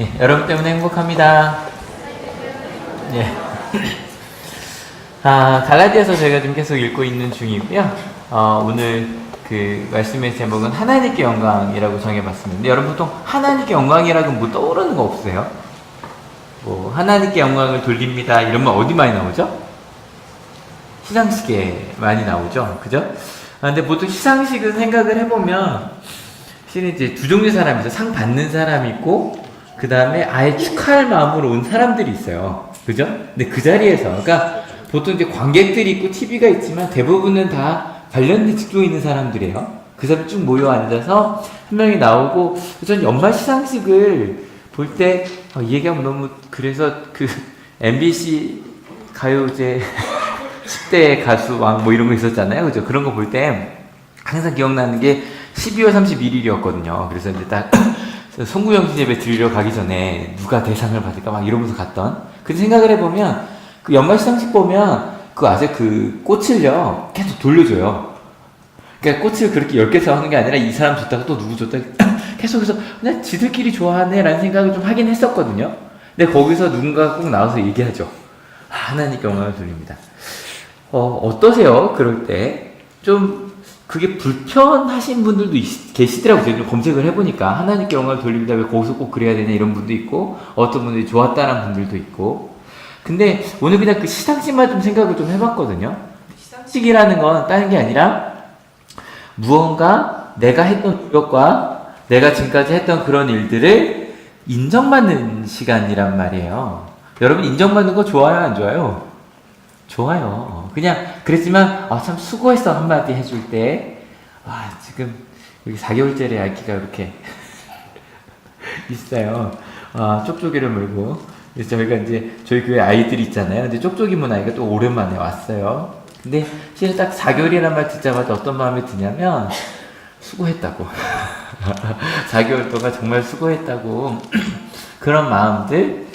예, 여러분 때문에 행복합니다. 예. 갈라디아서 저희가 지금 계속 읽고 있는 중이고요. 오늘 그 말씀의 제목은 하나님께 영광이라고 정해봤습니다. 근데 여러분 보통 하나님께 영광이라고 뭐 떠오르는 거 없으세요? 뭐 하나님께 영광을 돌립니다 이런 말 어디 많이 나오죠? 시상식에 많이 나오죠, 그죠? 근데 보통 시상식은 생각을 해보면 실은 이제 두 종류의 사람이 있어요. 상 받는 사람이 있고 그 다음에 아예 축하할 마음으로 온 사람들이 있어요. 그죠? 근데 그 자리에서, 그러니까 보통 이제 관객들이 있고 TV가 있지만 대부분은 다 관련된 직종에 있는 사람들이에요. 그 사람이 쭉 모여 앉아서 한 명이 나오고, 저는 연말 시상식을 볼 때, 이 얘기하면 너무, 그래서 그 MBC 가요제 10대 가수 왕 뭐 이런 거 있었잖아요. 그죠? 그런 거 볼 때 항상 기억나는 게 12월 31일이었거든요. 그래서 이제 딱 송구영신 예배 드리러 가기 전에 누가 대상을 받을까 막 이러면서 갔던. 근데 생각을 해보면 그 연말 시상식 보면 그 아세요? 그 꽃을요 계속 돌려줘요. 그러니까 꽃을 그렇게 10개 사오는 게 아니라 이 사람 줬다가 또 누구 줬다가 계속해서 그냥 지들끼리 좋아하네 라는 생각을 좀 하긴 했었거든요. 근데 거기서 누군가가 꼭 나와서 얘기하죠. 하나님께 영광을 돌립니다. 어떠세요? 그럴 때 좀 그게 불편하신 분들도 계시더라고요. 제가 좀 검색을 해보니까 하나님께 영광을 돌립니다. 왜 거기서 꼭 그래야 되냐 이런 분도 있고, 어떤 분들이 좋았다는 분들도 있고. 근데 오늘 그냥 그 시상식만 좀 생각을 좀 해봤거든요. 시상식이라는 건 다른 게 아니라 무언가 내가 했던 노력과 내가 지금까지 했던 그런 일들을 인정받는 시간이란 말이에요. 여러분 인정받는 거 좋아요, 안 좋아요? 좋아요. 그냥 그랬지만 참 수고했어 한마디 해줄 때 지금 여기 4개월짜리 아기가 이렇게 있어요. 쪽쪽이를 물고. 그래서 저희가 이제 저희 교회 아이들이 있잖아요. 근데 쪽쪽이 문 아이가 또 오랜만에 왔어요. 근데 실은 딱 4개월이라는 말 듣자마자 어떤 마음이 드냐면 수고했다고. 4개월 동안 정말 수고했다고. 그런 마음들.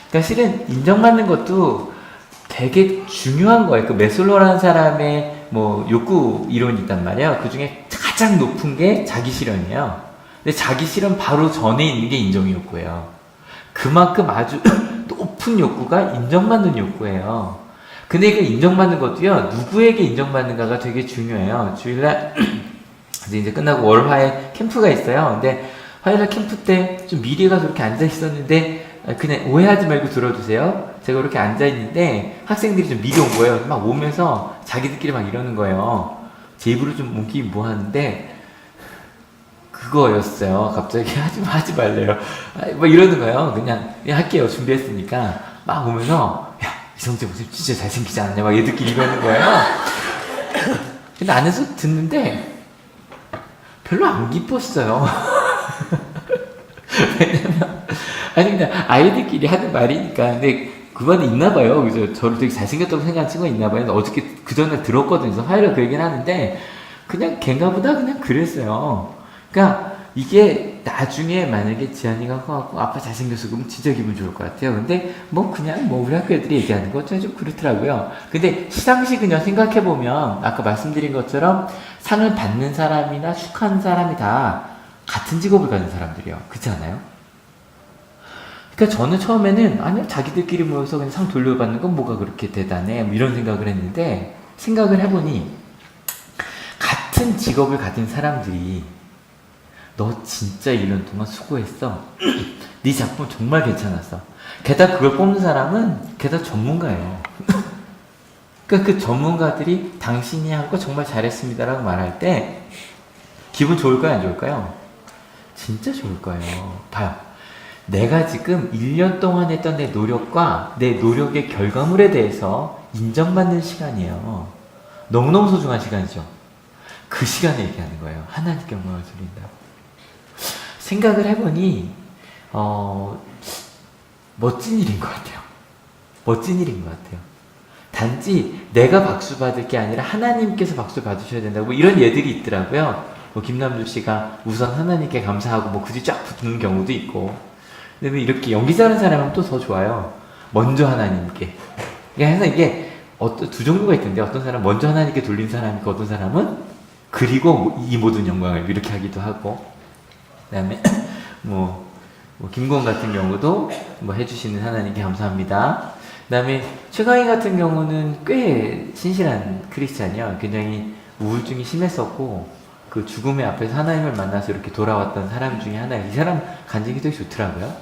그러니까 실은 인정받는 것도 되게 중요한 거예요. 그 메슬로라는 사람의 뭐 욕구 이론이 있단 말이에요. 그 중에 가장 높은 게 자기 실현이에요. 근데 자기 실현 바로 전에 있는 게 인정 욕구예요. 그만큼 아주 높은 욕구가 인정받는 욕구예요. 근데 이거 인정받는 것도요, 누구에게 인정받는가가 되게 중요해요. 주일날 이제 끝나고 월화에 캠프가 있어요. 근데 화요일 캠프 때 좀 미리 가서 이렇게 앉아 있었는데, 그냥 오해하지 말고 들어주세요. 제가 이렇게 앉아있는데 학생들이 좀 미리 온 거예요. 막 오면서 자기들끼리 막 이러는 거예요. 제 입으로 좀 뭉기긴 뭐 하는데 그거였어요. 갑자기 하지 말래요. 뭐 이러는 거예요. 그냥 할게요. 준비했으니까. 막 오면서 야 이성재 모습 진짜 잘생기지 않냐 막 얘들끼리 이러는 거예요. 근데 안에서 듣는데 별로 안 기뻤어요. 왜냐면 그냥 아이들끼리 하는 말이니까. 근데 그거는 있나봐요. 그래서 저를 되게 잘생겼다고 생각하는 친구가 있나봐요. 어저께 그 전에 들었거든요. 그래서 화요일에 그 얘기는 하는데 그냥 걔인가 보다 그냥 그랬어요. 그러니까 이게 나중에 만약에 지한이가 커갖고 아빠 잘생겼어 그러면 진짜 기분 좋을 것 같아요. 근데 뭐 그냥 뭐 우리 학교 애들이 얘기하는 거 좀 그렇더라고요. 근데 시상식은요, 생각해보면 아까 말씀드린 것처럼 상을 받는 사람이나 축하하는 사람이 다 같은 직업을 가진 사람들이에요. 그렇지 않아요? 그러니까 저는 처음에는 아니 자기들끼리 모여서 그냥 상 돌려받는 건 뭐가 그렇게 대단해 뭐 이런 생각을 했는데, 생각을 해보니 같은 직업을 가진 사람들이 너 진짜 1년 동안 수고했어. 네 작품 정말 괜찮았어. 게다가 그걸 뽑는 사람은 게다가 전문가예요. 그러니까 그 전문가들이 당신이 한 거 정말 잘했습니다라고 말할 때 기분 좋을까요, 안 좋을까요? 진짜 좋을 거예요. 봐요. 내가 지금 1년 동안 했던 내 노력과 내 노력의 결과물에 대해서 인정받는 시간이에요. 너무너무 소중한 시간이죠. 그 시간에 얘기하는 거예요. 하나님께 영광을 돌린다. 생각을 해보니 멋진 일인 것 같아요. 멋진 일인 것 같아요. 단지 내가 박수 받을 게 아니라 하나님께서 박수 받으셔야 된다고, 뭐 이런 예들이 있더라고요. 뭐 김남주 씨가 우선 하나님께 감사하고 뭐 굳이 쫙 붙는 경우도 있고. 근데 이렇게 연기 잘하는 사람은 또 더 좋아요. 먼저 하나님께. 그러니까 항상 이게 두 종류가 있던데, 어떤 사람은 먼저 하나님께 돌린 사람이 있고, 어떤 사람은 그리고 이 모든 영광을 이렇게 하기도 하고. 그 다음에 뭐 뭐 김건 같은 경우도 뭐 해주시는 하나님께 감사합니다. 그 다음에 최강희 같은 경우는 꽤 신실한 크리스찬이요. 굉장히 우울증이 심했었고 그 죽음의 앞에서 하나님을 만나서 이렇게 돌아왔던 사람 중에 하나예요. 이 사람 간증이 되게 좋더라고요.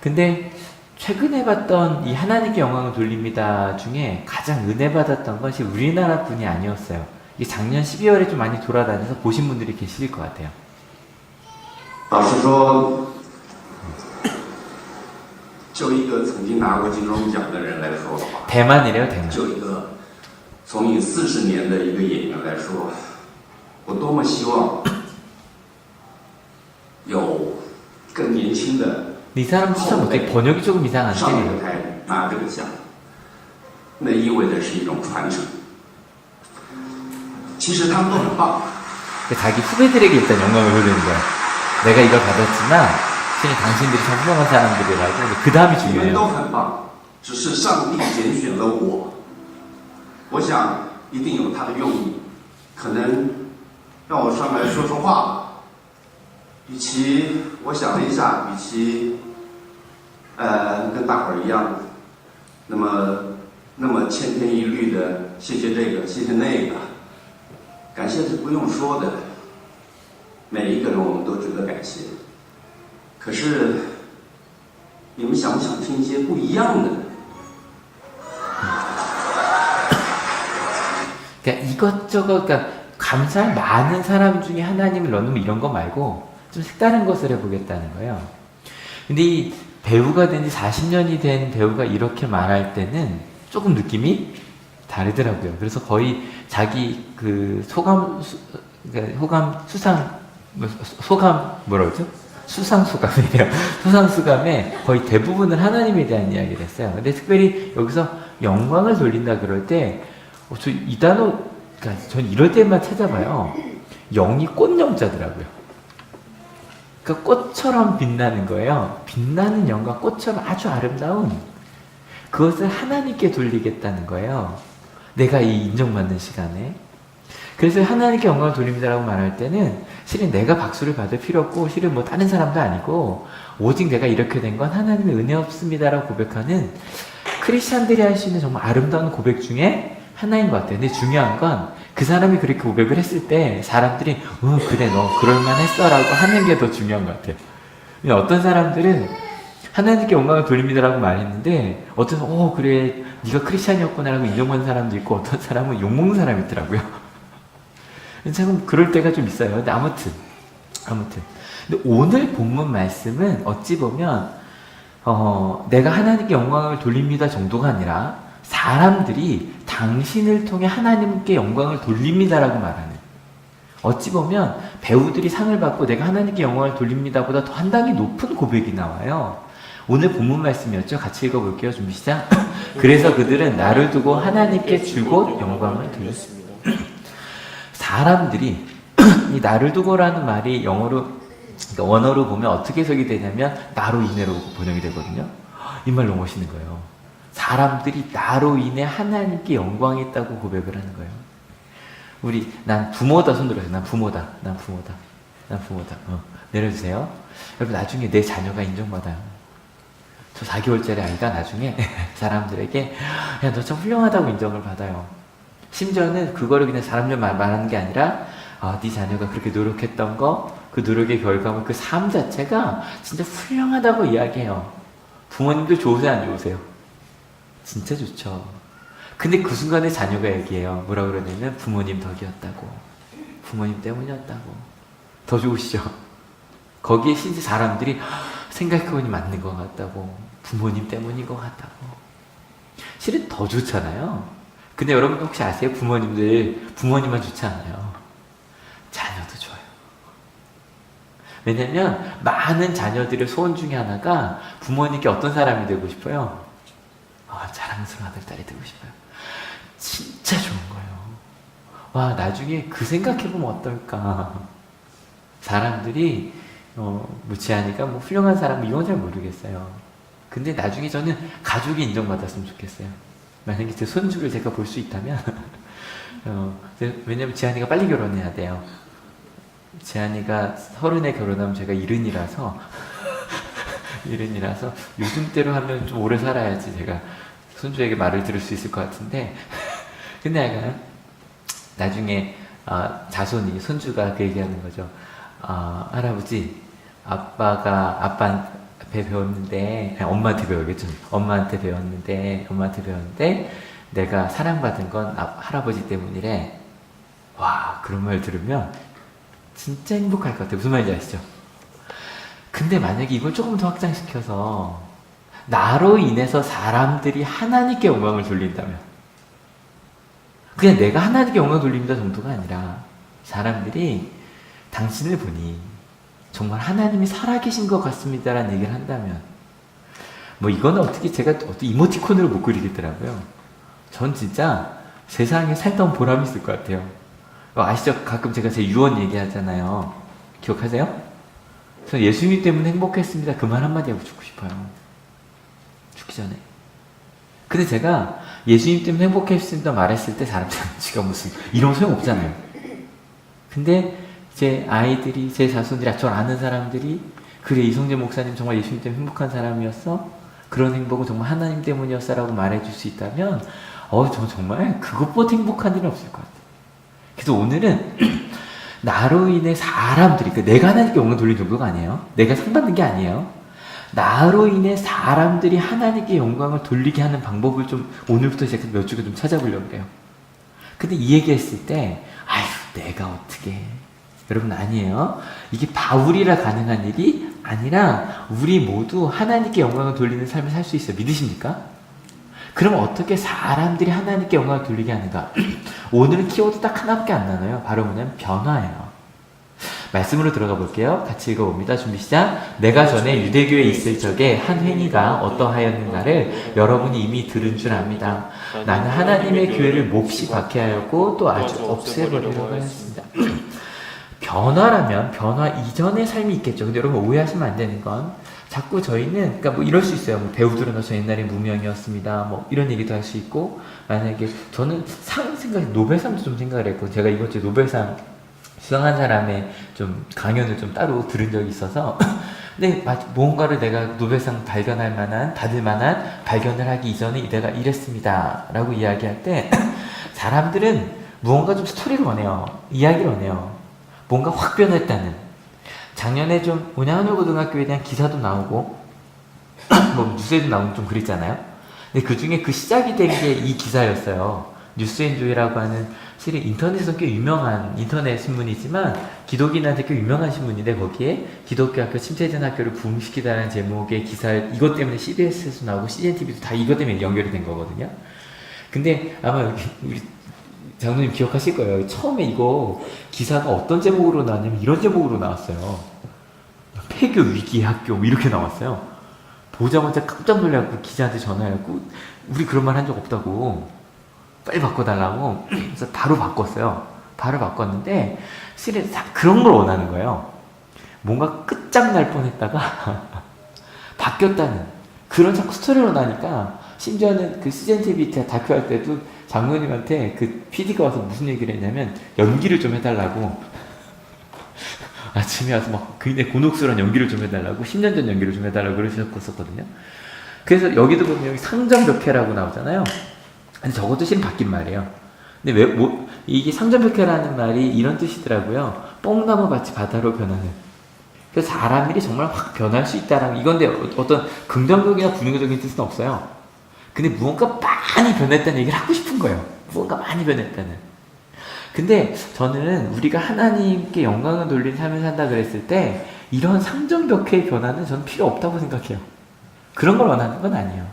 근데 최근에 봤던 이 하나님께 영광을 돌립니다 중에 가장 은혜 받았던 것이 우리나라 분이 아니었어요. 이게 작년 12월에 좀 많이 돌아다녀서 보신 분들이 계실 것 같아요. 老实说，就一个曾经拿过金钟奖的人来说的话， 대만이래요, 대만. 就一个从影40年的一个演员来说，我多么希望有更年轻的 이 사람 참 어떻게 번역이 조금 上一 이상한데 个台拿这个奖，那意味着是一种传承。其实他们都很棒， 자기 후배들에게 일단 영광을 돌리는 거야. 내가 이걸 받았지만 신이 당신들이 참 훌륭한 사람들이라고. 그 다음이 你们 중요해요. 都很棒，只是上帝拣选了我。我想一定有他的用意，可能让我上来说说话吧。与其我想了一下，与其跟大伙儿一样，那么千篇一律的谢谢这个谢谢那个，感谢是不用说的，每一个人我们都值得感谢。可是你们想不想听一些不一样的呢？ 그러니까 이것저것, 그러니까 감사할 많은 사람 중에 하나님을 넣는 이런 거 말고 좀 색다른 것을 해보겠다는 거예요. 근데 이 배우가 된 지 40년이 된 배우가 이렇게 말할 때는 조금 느낌이 다르더라고요. 그래서 거의 자기 그 수상소감이래요. 수상소감에 거의 대부분은 하나님에 대한 이야기를 했어요. 근데 특별히 여기서 영광을 돌린다 그럴 때, 저 이 단어, 그러니까 전 이럴 때만 찾아봐요. 영이 꽃영자더라고요. 그러니까 꽃처럼 빛나는 거예요. 빛나는 영과 꽃처럼 아주 아름다운 그것을 하나님께 돌리겠다는 거예요. 내가 이 인정받는 시간에. 그래서 하나님께 영광을 돌립니다라고 말할 때는 실은 내가 박수를 받을 필요 없고 실은 뭐 다른 사람도 아니고 오직 내가 이렇게 된 건 하나님의 은혜 없습니다라고 고백하는 크리스찬들이 할 수 있는 정말 아름다운 고백 중에 하나인 것 같아요. 근데 중요한 건 그 사람이 그렇게 고백을 했을 때 사람들이 그래 너 그럴만했어 라고 하는 게 더 중요한 것 같아요. 어떤 사람들은 하나님께 영광을 돌립니다라고 말했는데 어떤 사람은 그래 네가 크리스찬이었구나 라고 인정받는 사람도 있고 어떤 사람은 욕먹는 사람이 있더라고요. 참 그럴 때가 좀 있어요. 근데 아무튼 근데 오늘 본문 말씀은 어찌 보면 내가 하나님께 영광을 돌립니다 정도가 아니라 사람들이 당신을 통해 하나님께 영광을 돌립니다라고 말하는, 어찌 보면 배우들이 상을 받고 내가 하나님께 영광을 돌립니다보다 더 한 단계 높은 고백이 나와요. 오늘 본문 말씀이었죠. 같이 읽어볼게요. 준비 시작. 그래서 그들은 나를 두고 하나님께 주고 영광을 돌렸습니다. 사람들이 이 나를 두고라는 말이 영어로, 그러니까 원어로 보면 어떻게 해석이 되냐면 나로 인해로 번역이 되거든요. 이 말 너무 멋있는 거예요. 사람들이 나로 인해 하나님께 영광이 있다고 고백을 하는 거예요. 우리 난 부모다 손 들어주세요. 난 부모다. 내려주세요. 여러분 나중에 내 자녀가 인정받아요. 저 4개월짜리 아이가 나중에 사람들에게 야 너 참 훌륭하다고 인정을 받아요. 심지어는 그거를 그냥 사람들 말하는 게 아니라 네 자녀가 그렇게 노력했던 거, 그 노력의 결과물, 그 삶 자체가 진짜 훌륭하다고 이야기해요. 부모님들 좋으세요? 안 좋으세요? 진짜 좋죠. 근데 그 순간에 자녀가 얘기해요. 뭐라 그러냐면 부모님 덕이었다고. 부모님 때문이었다고. 더 좋으시죠? 거기에 진짜 사람들이 생각해보니 맞는 것 같다고. 부모님 때문인 것 같다고. 실은 더 좋잖아요. 근데 여러분 혹시 아세요? 부모님만 좋지 않아요. 자녀도 좋아요. 왜냐면 많은 자녀들의 소원 중에 하나가 부모님께 어떤 사람이 되고 싶어요? 자랑스러운 아들, 딸이 되고 싶어요. 진짜 좋은 거예요. 나중에 그 생각해보면 어떨까. 사람들이, 지아니가 훌륭한 사람, 이건 잘 모르겠어요. 근데 나중에 저는 가족이 인정받았으면 좋겠어요. 만약에 제 손주를 제가 볼 수 있다면, 왜냐면 지아니가 빨리 결혼해야 돼요. 지아니가 30에 결혼하면 제가 70이라서, 이른이라서 요즘 대로 하면 좀 오래 살아야지 제가 손주에게 말을 들을 수 있을 것 같은데 근데 약간 나중에 자손이 손주가 그 얘기하는 거죠. 할아버지 아빠가 아빠한테 배웠는데 아니, 엄마한테 배우겠죠. 엄마한테 배웠는데 내가 사랑받은 건 할아버지 때문이래. 와 그런 말 들으면 진짜 행복할 것 같아요. 무슨 말인지 아시죠? 근데 만약에 이걸 조금 더 확장시켜서 나로 인해서 사람들이 하나님께 영광을 돌린다면 그냥 내가 하나님께 영광을 돌린다 정도가 아니라 사람들이 당신을 보니 정말 하나님이 살아계신 것 같습니다라는 얘기를 한다면 뭐 이거는 어떻게 제가 어떤 이모티콘으로 못 그리겠더라고요. 전 진짜 세상에 살던 보람이 있을 것 같아요. 아시죠? 가끔 제가 제 유언 얘기하잖아요. 기억하세요? 전 예수님 때문에 행복했습니다. 그 말 한마디 하고 죽고 싶어요. 죽기 전에. 근데 제가 예수님 때문에 행복했습니다 말했을 때 사람들은 지가 무슨 이런 소용 없잖아요. 근데 제 아이들이, 제 자손들이, 저를 아는 사람들이 그래 이성재 목사님 정말 예수님 때문에 행복한 사람이었어? 그런 행복은 정말 하나님 때문이었어 라고 말해줄 수 있다면 저 정말 그것보다 행복한 일은 없을 것 같아요. 그래서 오늘은 나로 인해 사람들이 내가 하나님께 영광 돌린 정도가 아니에요. 내가 상 받는 게 아니에요. 나로 인해 사람들이 하나님께 영광을 돌리게 하는 방법을 좀 오늘부터 시작해서 몇 주가 좀 찾아보려고 그래요. 근데 이 얘기했을 때 내가 어떻게 해? 여러분 아니에요. 이게 바울이라 가능한 일이 아니라 우리 모두 하나님께 영광을 돌리는 삶을 살 수 있어요. 믿으십니까? 그럼 어떻게 사람들이 하나님께 영광을 돌리게 하는가? 오늘은 키워드 딱 하나밖에 안 나눠요. 바로 뭐냐면 변화예요. 말씀으로 들어가 볼게요. 같이 읽어봅니다. 준비 시작. 내가 전에 유대교에 있을 적에 한 행위가 어떠하였는가를 여러분이 이미 들은 줄 압니다. 나는 하나님의 교회를 몹시 박해하였고 또 아주 없애버리려고 했습니다. 변화라면 변화 이전의 삶이 있겠죠. 근데 여러분 오해하시면 안 되는 건 자꾸 저희는 그러니까 뭐 이럴 수 있어요. 뭐 배우들은 저 옛날에 무명이었습니다. 뭐 이런 얘기도 할 수 있고 만약에 저는 노벨상도 좀 생각을 했고 제가 이번 주에 노벨상 수상한 사람의 좀 강연을 좀 따로 들은 적이 있어서 근데 뭔가를 내가 노벨상 발견할 만한 받을 만한 발견을 하기 이전에 내가 이랬습니다 라고 이야기할 때 사람들은 무언가 좀 스토리를 원해요. 이야기를 원해요. 뭔가 확 변했다는. 작년에 좀 온양한울고등학교에 대한 기사도 나오고 뭐 뉴스에도 나오고 좀 그랬잖아요. 근데 그 중에 그 시작이 된 게 이 기사였어요. 뉴스앤조이라고 하는 실은 인터넷에서 꽤 유명한 인터넷 신문이지만 기독인한테 꽤 유명한 신문인데 거기에 기독교 학교 침체된 학교를 부흥시키다라는 제목의 기사 이것 때문에 CBS에서 나오고 CNTV도 다 이것 때문에 연결이 된 거거든요. 근데 아마 우리 장로님 기억하실 거예요. 처음에 이거 기사가 어떤 제목으로 나왔냐면 이런 제목으로 나왔어요. 폐교 위기 학교 뭐 이렇게 나왔어요. 보자마자 깜짝 놀라고 기자한테 전화해갖고 우리 그런 말 한 적 없다고 빨리 바꿔달라고 그래서 바로 바꿨어요. 바로 바꿨는데 실은 그런 걸 원하는 거예요. 뭔가 끝장날 뻔했다가 바뀌었다는 그런 자꾸 스토리로 나니까 심지어는 그 CGN-TV 다큐 할 때도 장로님한테 그 PD가 와서 무슨 얘기를 했냐면 연기를 좀 해달라고 아침에 와서 막 굉장히 곤혹스러운 연기를 좀 해달라고 10년 전 연기를 좀 해달라고 그러셨었거든요. 그래서 여기도 보면 여기 상전벽해라고 나오잖아요. 근데 저것도 실은 바뀐 말이에요. 근데 이게 상전벽해라는 말이 이런 뜻이더라고요. 뽕나무 같이 바다로 변하는. 그래서 사람들이 정말 확 변할 수 있다라는 이건데 어떤 긍정적이나 부정적인 뜻은 없어요. 근데 무언가 많이 변했다는 얘기를 하고 싶은 거예요. 무언가 많이 변했다는. 근데 저는 우리가 하나님께 영광을 돌린 삶을 산다 그랬을 때 이런 상전벽해의 변화는 저는 필요 없다고 생각해요. 그런 걸 원하는 건 아니에요.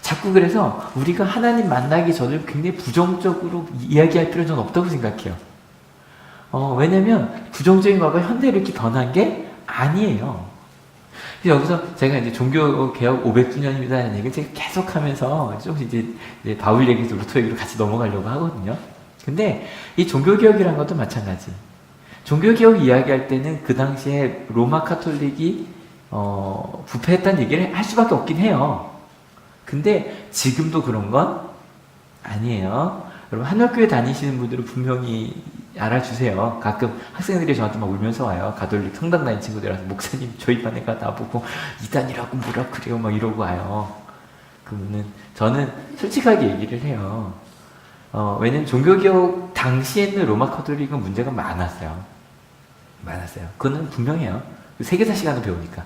자꾸 그래서 우리가 하나님 만나기 전에 굉장히 부정적으로 이야기할 필요는 저는 없다고 생각해요. 왜냐면 부정적인 거가 현대로 이렇게 변한 게 아니에요. 여기서 제가 이제 종교개혁 500주년입니다라는 얘기를 제가 계속 하면서 좀 이제 바울 얘기에서 루터 얘기로 같이 넘어가려고 하거든요. 근데 이 종교개혁이라는 것도 마찬가지. 종교개혁 이야기할 때는 그 당시에 로마 카톨릭이 부패했다는 얘기를 할 수밖에 없긴 해요. 근데 지금도 그런 건 아니에요. 여러분 한옥교회 다니시는 분들은 분명히 알아주세요. 가끔 학생들이 저한테 막 울면서 와요. 가톨릭 성당 다니는 친구들이라서 목사님 저희 반 애가 나보고 이단이라고 뭐라 그래요 막 이러고 와요. 그러면은 저는 솔직하게 얘기를 해요. 왜냐면 종교개혁 당시에는 로마 카톨릭은 문제가 많았어요. 그거는 분명해요. 세계사 시간을 배우니까.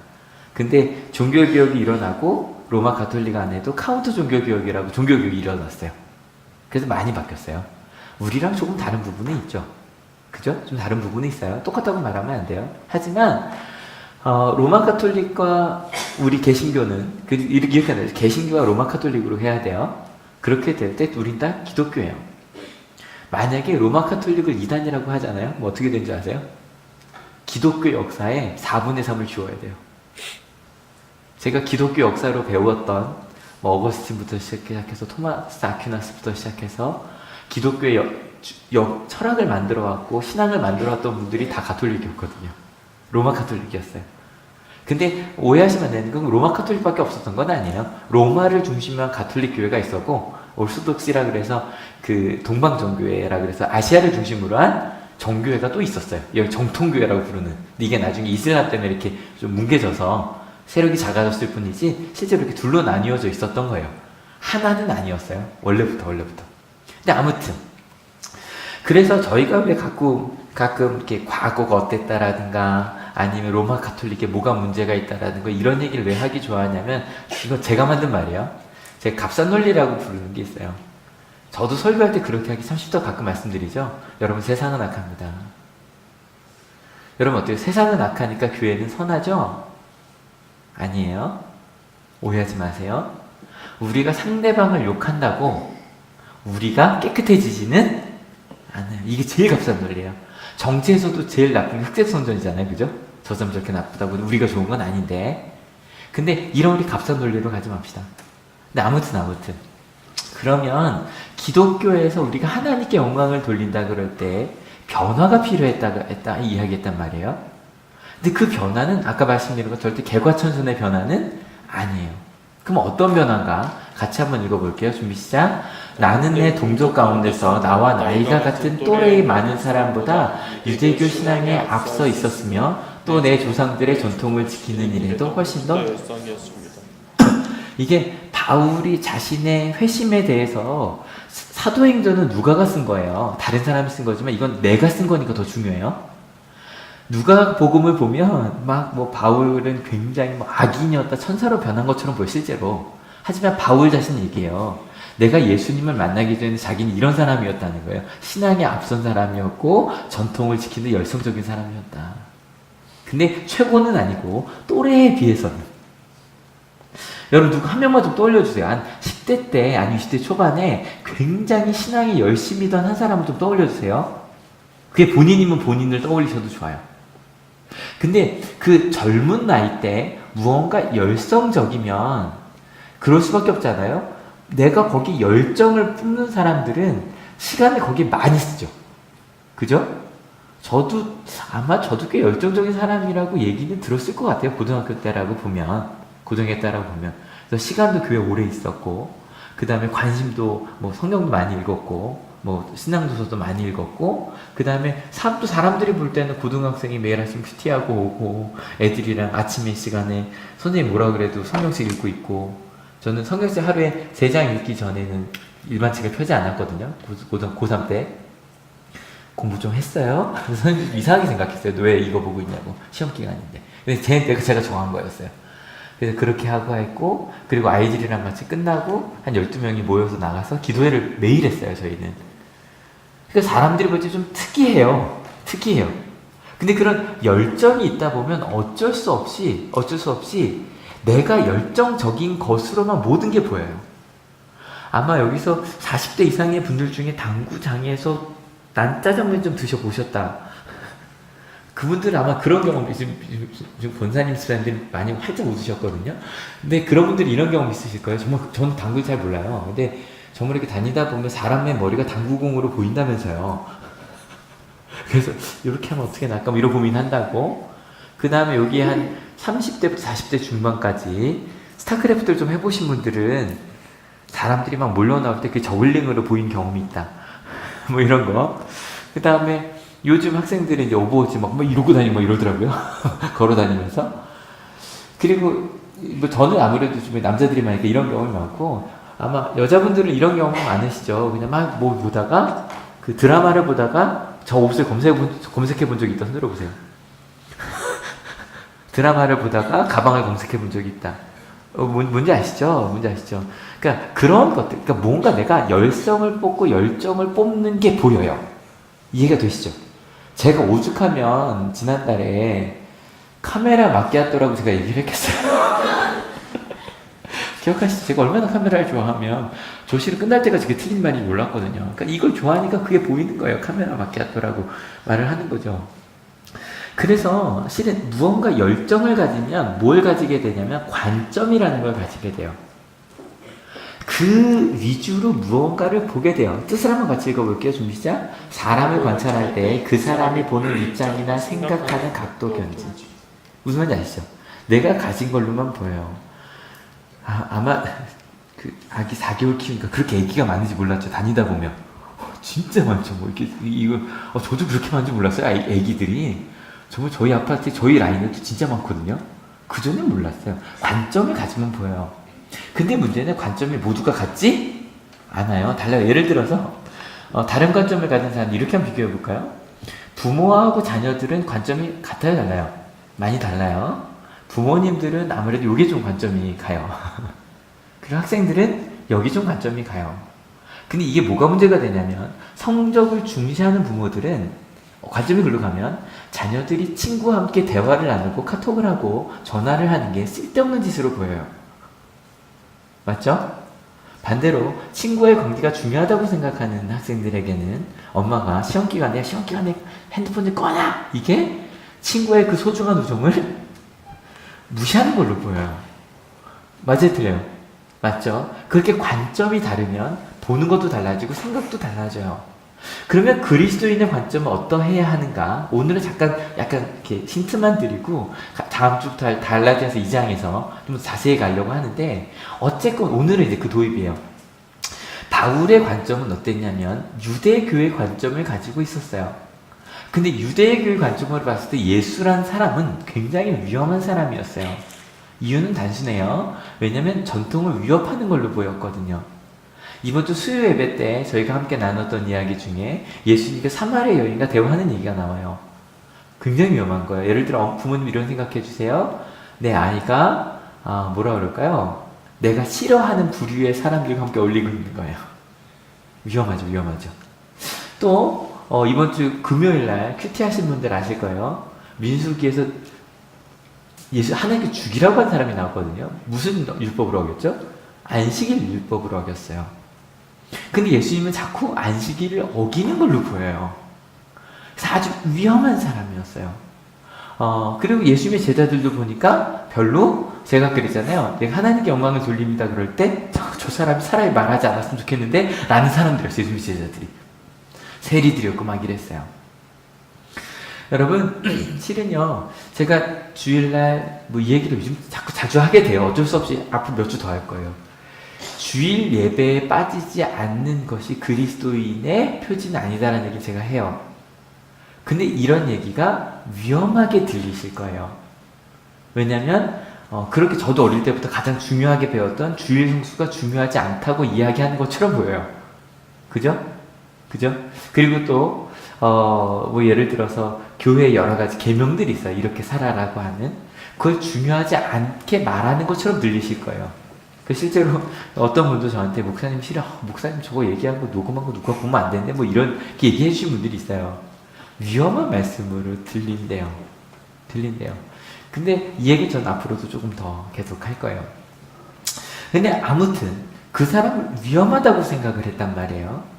근데 종교개혁이 일어나고 로마 가톨릭 안에도 카운터 종교개혁이라고 종교개혁이 일어났어요. 그래서 많이 바뀌었어요. 우리랑 조금 다른 부분이 있죠. 그죠? 좀 다른 부분이 있어요. 똑같다고 말하면 안 돼요. 하지만 로마 가톨릭과 우리 개신교는 이렇게 해야 돼요. 개신교와 로마 가톨릭으로 해야 돼요. 그렇게 될 때 우린 다 기독교예요. 만약에 로마 가톨릭을 이단이라고 하잖아요. 뭐 어떻게 되는 줄 아세요? 기독교 역사에 4분의 3을 지워야 돼요. 제가 기독교 역사로 배웠던 뭐 어거스틴부터 시작해서 토마스 아퀴나스부터 시작해서 기독교의 철학을 만들어 왔고 신앙을 만들어 왔던 분들이 다 가톨릭이었거든요. 로마 가톨릭이었어요. 근데 오해하시면 안 되는 건 로마 가톨릭밖에 없었던 건 아니에요. 로마를 중심으로 한 가톨릭 교회가 있었고 오르소독스라 그래서 그 동방정교회라 그래서 아시아를 중심으로 한 정교회가 또 있었어요. 여기 정통교회라고 부르는. 근데 이게 나중에 이슬람 때문에 이렇게 좀 뭉개져서 세력이 작아졌을 뿐이지 실제로 이렇게 둘로 나뉘어져 있었던 거예요. 하나는 아니었어요. 원래부터. 근데 아무튼 그래서 저희가 왜 가끔 이렇게 과거가 어땠다라든가 아니면 로마 가톨릭에 뭐가 문제가 있다라든가 이런 얘기를 왜 하기 좋아하냐면 이거 제가 만든 말이에요. 제가 갑산논리라고 부르는 게 있어요. 저도 설교할 때 그렇게 하기 참 쉽다고 가끔 말씀드리죠. 여러분 세상은 악합니다. 여러분 어때요? 세상은 악하니까 교회는 선하죠? 아니에요. 오해하지 마세요. 우리가 상대방을 욕한다고 우리가 깨끗해지지는 않아요. 이게 제일 값싼 논리예요. 정치에서도 제일 나쁜 게 흑색선전이잖아요. 그죠? 저 사람 저렇게 나쁘다고 우리가 좋은 건 아닌데. 근데 이런 우리 값싼 논리로 가지 맙시다. 근데 아무튼 그러면 기독교에서 우리가 하나님께 영광을 돌린다 그럴 때 변화가 필요했다 이야기했단 말이에요. 근데 그 변화는 아까 말씀드린 것 절대 개과천선의 변화는 아니에요. 그럼 어떤 변화인가? 같이 한번 읽어볼게요. 준비 시작. 나는 내 동족 가운데서 나와 나이가 같은 또래의 많은 사람보다 유대교 신앙에 앞서 있었으며 또 내 조상들의 전통을 지키는 일에도 훨씬 더 이게 바울이 자신의 회심에 대해서 사도행전은 누가가 쓴 거예요. 다른 사람이 쓴 거지만 이건 내가 쓴 거니까 더 중요해요. 누가 복음을 보면 막 뭐 바울은 굉장히 뭐 악인이었다 천사로 변한 것처럼 보여 실제로. 하지만 바울 자신이 얘기해요. 내가 예수님을 만나기 전에 자기는 이런 사람이었다는 거예요. 신앙에 앞선 사람이었고 전통을 지키는 열성적인 사람이었다. 근데 최고는 아니고 또래에 비해서는. 여러분 누구 한 명만 좀 떠올려주세요. 한 10대 때 아니면 20대 초반에 굉장히 신앙에 열심히던 한 사람을 좀 떠올려주세요. 그게 본인이면 본인을 떠올리셔도 좋아요. 근데 그 젊은 나이 때 무언가 열성적이면 그럴 수밖에 없잖아요. 내가 거기 열정을 뿜는 사람들은 시간을 거기에 많이 쓰죠. 그죠? 저도 꽤 열정적인 사람이라고 얘기는 들었을 것 같아요. 고등학교 때라고 보면. 그래서 시간도 교회 오래 있었고, 그 다음에 관심도, 뭐 성경도 많이 읽었고, 뭐 신앙도서도 많이 읽었고, 그 다음에 또 사람들이 볼 때는 고등학생이 매일 아침 큐티하고 오고, 애들이랑 아침에 시간에 선생님이 뭐라 그래도 성경책 읽고 있고, 저는 성경책 하루에 3장 읽기 전에는 일반 책을 펴지 않았거든요. 고3 때. 공부 좀 했어요? 그래서 이상하게 생각했어요. 너 왜 이거 보고 있냐고. 시험 기간인데. 근데 제가 정한 거였어요. 그래서 그렇게 하고 했고, 그리고 아이들이랑 같이 끝나고, 한 12명이 모여서 나가서 기도회를 매일 했어요, 저희는. 그러니까 사람들이 볼 때 좀 특이해요. 근데 그런 열정이 있다 보면 어쩔 수 없이 내가 열정적인 것으로만 모든 게 보여요. 아마 여기서 40대 이상의 분들 중에 당구장에서 난 짜장면 좀 드셔보셨다. 그분들은 아마 그런 경험, 지금 본사님 스팬들이 많이 활짝 웃으셨거든요. 근데 그런 분들이 이런 경험 있으실 거예요. 정말, 저는 당구 잘 몰라요. 근데 정말 이렇게 다니다 보면 사람의 머리가 당구공으로 보인다면서요. 그래서 이렇게 하면 어떻게 날까? 뭐 이런 고민한다고. 그 다음에 여기 한 30대부터 40대 중반까지 스타크래프트를 좀 해보신 분들은 사람들이 막 몰려 나올 때 그 저울링으로 보인 경험이 있다. 뭐 이런 거. 그 다음에 요즘 학생들이 이제 오버워치 막 이러고 다니고 막 이러더라고요. 걸어 다니면서. 그리고 뭐 저는 아무래도 주변에 남자들이 많으니까 이런 경험이 많고, 아마 여자분들은 이런 경험 많으시죠. 그냥 막 뭐 보다가, 그 드라마를 보다가 저 옷을 검색해 본 적이 있다. 손 들어보세요. 드라마를 보다가 가방을 검색해 본 적이 있다. 뭔지 아시죠? 뭔지 아시죠? 그러니까 그런 것들, 그러니까 뭔가 내가 열성을 뽑고 열정을 뽑는 게 보여요. 이해가 되시죠? 제가 오죽하면 지난달에 카메라 마끼아또라고 제가 얘기를 했겠어요. 기억하시죠? 제가 얼마나 카메라를 좋아하면 조실을 끝날 때까지 그게 틀린 말이 몰랐거든요. 그러니까 이걸 좋아하니까 그게 보이는 거예요. 카메라 마끼아또라고 말을 하는 거죠. 그래서 실은 무언가 열정을 가지면 뭘 가지게 되냐면 관점이라는 걸 가지게 돼요. 그 위주로 무언가를 보게 돼요. 뜻을 한번 같이 읽어볼게요. 준비 시작. 사람을 관찰할 때 그 사람이 보는 입장이나 생각하는 각도 견지. 무슨 말인지 아시죠? 내가 가진 걸로만 보여요. 아마 그 아기 4개월 키우니까 그렇게 애기가 많은지 몰랐죠. 다니다 보면 진짜 많죠. 뭐 이렇게 이거 저도 그렇게 많은지 몰랐어요. 애기들이 정말 저희 아파트 저희 라인에도 진짜 많거든요. 그 전엔 몰랐어요. 관점을 가지면 보여요. 근데 문제는 관점이 모두가 같지 않아요. 달라요. 예를 들어서 다른 관점을 가진 사람 이렇게 한번 비교해 볼까요? 부모하고 자녀들은 관점이 같아요, 달라요? 많이 달라요. 부모님들은 아무래도 요게 좀 관점이 가요. 그리고 학생들은 여기 좀 관점이 가요. 근데 이게 뭐가 문제가 되냐면 성적을 중시하는 부모들은 관점이 글로 가면 자녀들이 친구와 함께 대화를 나누고 카톡을 하고 전화를 하는 게 쓸데없는 짓으로 보여요. 맞죠? 반대로 친구의 관계가 중요하다고 생각하는 학생들에게는 엄마가 시험 기간에 핸드폰을 꺼냐! 이게 친구의 그 소중한 우정을 무시하는 걸로 보여요. 맞아요, 틀려요? 맞죠? 그렇게 관점이 다르면 보는 것도 달라지고 생각도 달라져요. 그러면 그리스도인의 관점은 어떠해야 하는가? 오늘은 잠깐 약간 이렇게 힌트만 드리고 다음 주부터 갈라디아서 2장에서 좀 자세히 가려고 하는데, 어쨌건 오늘은 이제 그 도입이에요. 바울의 관점은 어땠냐면 유대교의 관점을 가지고 있었어요. 근데 유대교의 관점으로 봤을 때 예수란 사람은 굉장히 위험한 사람이었어요. 이유는 단순해요. 왜냐면 전통을 위협하는 걸로 보였거든요. 이번 주 수요 예배 때 저희가 함께 나눴던 이야기 중에 예수님께 사마리아 여인과 대화하는 얘기가 나와요. 굉장히 위험한 거예요. 예를 들어 부모님 이런 생각해 주세요. 내 아이가 뭐라 그럴까요? 내가 싫어하는 부류의 사람들과 함께 어울리고 있는 거예요. 위험하죠, 위험하죠. 또 이번 주 금요일날 큐티 하신 분들 아실 거예요. 민수기에서 예수 하나님께 죽이라고 한 사람이 나왔거든요. 무슨 율법으로 어겼죠? 안식일 율법으로 어겼어요. 근데 예수님은 자꾸 안식일을 어기는 걸로 보여요. 그래서 아주 위험한 사람이었어요. 그리고 예수님의 제자들도 보니까 별로, 제가 그랬잖아요. 내가 하나님께 영광을 돌립니다 그럴 때 저 사람이 차라리 말하지 않았으면 좋겠는데 라는 사람들이었어요. 예수님의 제자들이. 세리들이었고 막 이랬어요. 여러분, 실은요, 제가 주일날 뭐 이 얘기를 요즘 자주 하게 돼요. 어쩔 수 없이 앞으로 몇 주 더 할 거예요. 주일 예배에 빠지지 않는 것이 그리스도인의 표지는 아니다라는 얘기를 제가 해요. 근데 이런 얘기가 위험하게 들리실 거예요. 왜냐면 그렇게 저도 어릴 때부터 가장 중요하게 배웠던 주일 성수가 중요하지 않다고 이야기하는 것처럼 보여요. 그죠? 그죠? 그리고 또 뭐 예를 들어서 교회에 여러 가지 계명들이 있어요. 이렇게 살아라고 하는. 그걸 중요하지 않게 말하는 것처럼 들리실 거예요. 실제로 어떤 분도 저한테 목사님 싫어. 목사님 저거 얘기한 거 녹음한 거 누가 보면 안 되는데 뭐 이런 얘기해 주신 분들이 있어요. 위험한 말씀으로 들린대요. 근데 이 얘기 전 앞으로도 조금 더 계속 할 거예요. 근데 아무튼 그 사람을 위험하다고 생각을 했단 말이에요.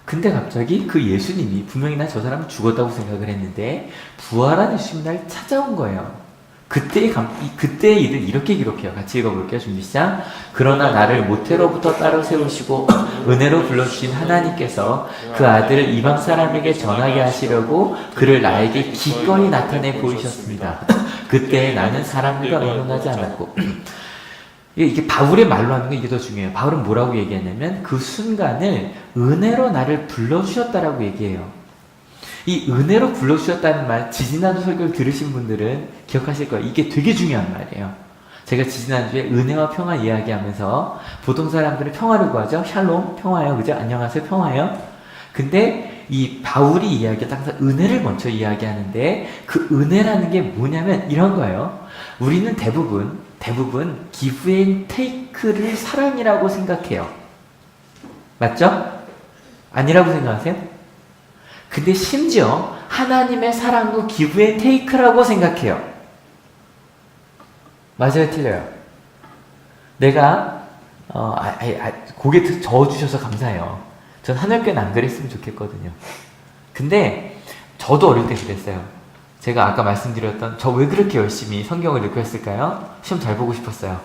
근데 갑자기 그 예수님이 분명히 난 저 사람이 죽었다고 생각을 했는데 부활한 예수님이 날 찾아온 거예요. 그때의 일을 이렇게 기록해요. 같이 읽어볼게요. 준비 시작. 그러나 나를 모태로부터 따로 세우시고 은혜로 불러주신 하나님께서 그 아들을 이방 사람에게 전하게 하시려고 그를 나에게 기꺼이 나타내 보이셨습니다. 그때 나는 사람들과 의논하지 않았고 이게 바울의 말로 하는 게 이게 더 중요해요. 바울은 뭐라고 얘기하냐면 그 순간을 은혜로 나를 불러주셨다라고 얘기해요. 이 은혜로 불러주셨다는 말, 지지난주 설교를 들으신 분들은 기억하실 거예요. 이게 되게 중요한 말이에요. 제가 지지난주에 은혜와 평화 이야기하면서 보통 사람들은 평화를 구하죠. 샬롬, 평화예요. 그죠? 안녕하세요, 평화예요. 근데 이 바울이 이야기할 때 항상 은혜를 먼저 이야기하는데 그 은혜라는 게 뭐냐면 이런 거예요. 우리는 대부분 give and take를 사랑이라고 생각해요. 맞죠? 아니라고 생각하세요? 근데 심지어 하나님의 사랑도 give and take라고 생각해요. 맞아요, 틀려요? 내가 고개 저어주셔서 감사해요. 전 하늘교회는 안 그랬으면 좋겠거든요. 근데 저도 어릴 때 그랬어요. 제가 아까 말씀드렸던 저 왜 그렇게 열심히 성경을 읽고 했을까요? 시험 잘 보고 싶었어요.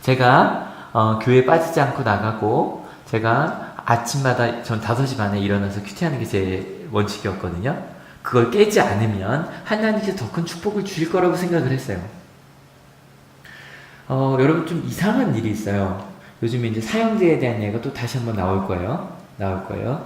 제가 교회 빠지지 않고 나가고 제가 아침마다 전 5시 반에 일어나서 큐티하는 게 제 원칙이었거든요. 그걸 깨지 않으면 하나님께서 더 큰 축복을 주실 거라고 생각을 했어요. 여러분 좀 이상한 일이 있어요. 요즘에 이제 사형제에 대한 얘기가 또 다시 한번 나올 거예요.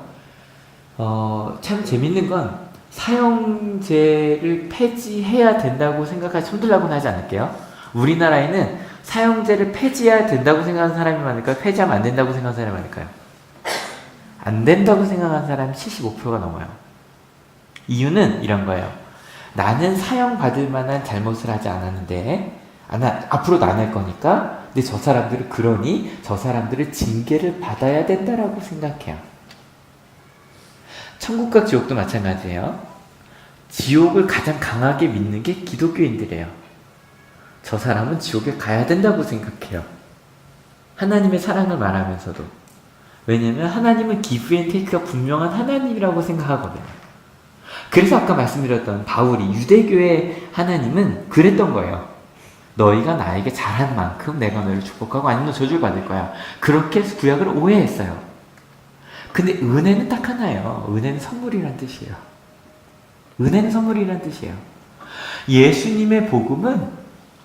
참 재밌는 건 사형제를 폐지해야 된다고 생각하지 손들라고는 하지 않을게요. 우리나라에는 사형제를 폐지해야 된다고 생각하는 사람이 많을까요? 폐지하면 안 된다고 생각하는 사람이 많을까요? 안 된다고 생각하는 사람이 75%가 넘어요. 이유는 이런 거예요. 나는 사형받을 만한 잘못을 하지 않았는데 앞으로도 안 할 거니까 근데 저 사람들은 그러니 저 사람들은 징계를 받아야 된다라고 생각해요. 천국과 지옥도 마찬가지예요. 지옥을 가장 강하게 믿는 게 기독교인들이에요. 저 사람은 지옥에 가야 된다고 생각해요. 하나님의 사랑을 말하면서도. 왜냐면 하나님은 give and take가 분명한 하나님이라고 생각하거든요. 그래서 아까 말씀드렸던 바울이 유대교의 하나님은 그랬던 거예요. 너희가 나에게 잘한 만큼 내가 너희를 축복하고 아니면 너 저주를 받을 거야. 그렇게 해서 구약을 오해했어요. 근데 은혜는 딱 하나예요. 은혜는 선물이란 뜻이에요. 은혜는 선물이란 뜻이에요. 예수님의 복음은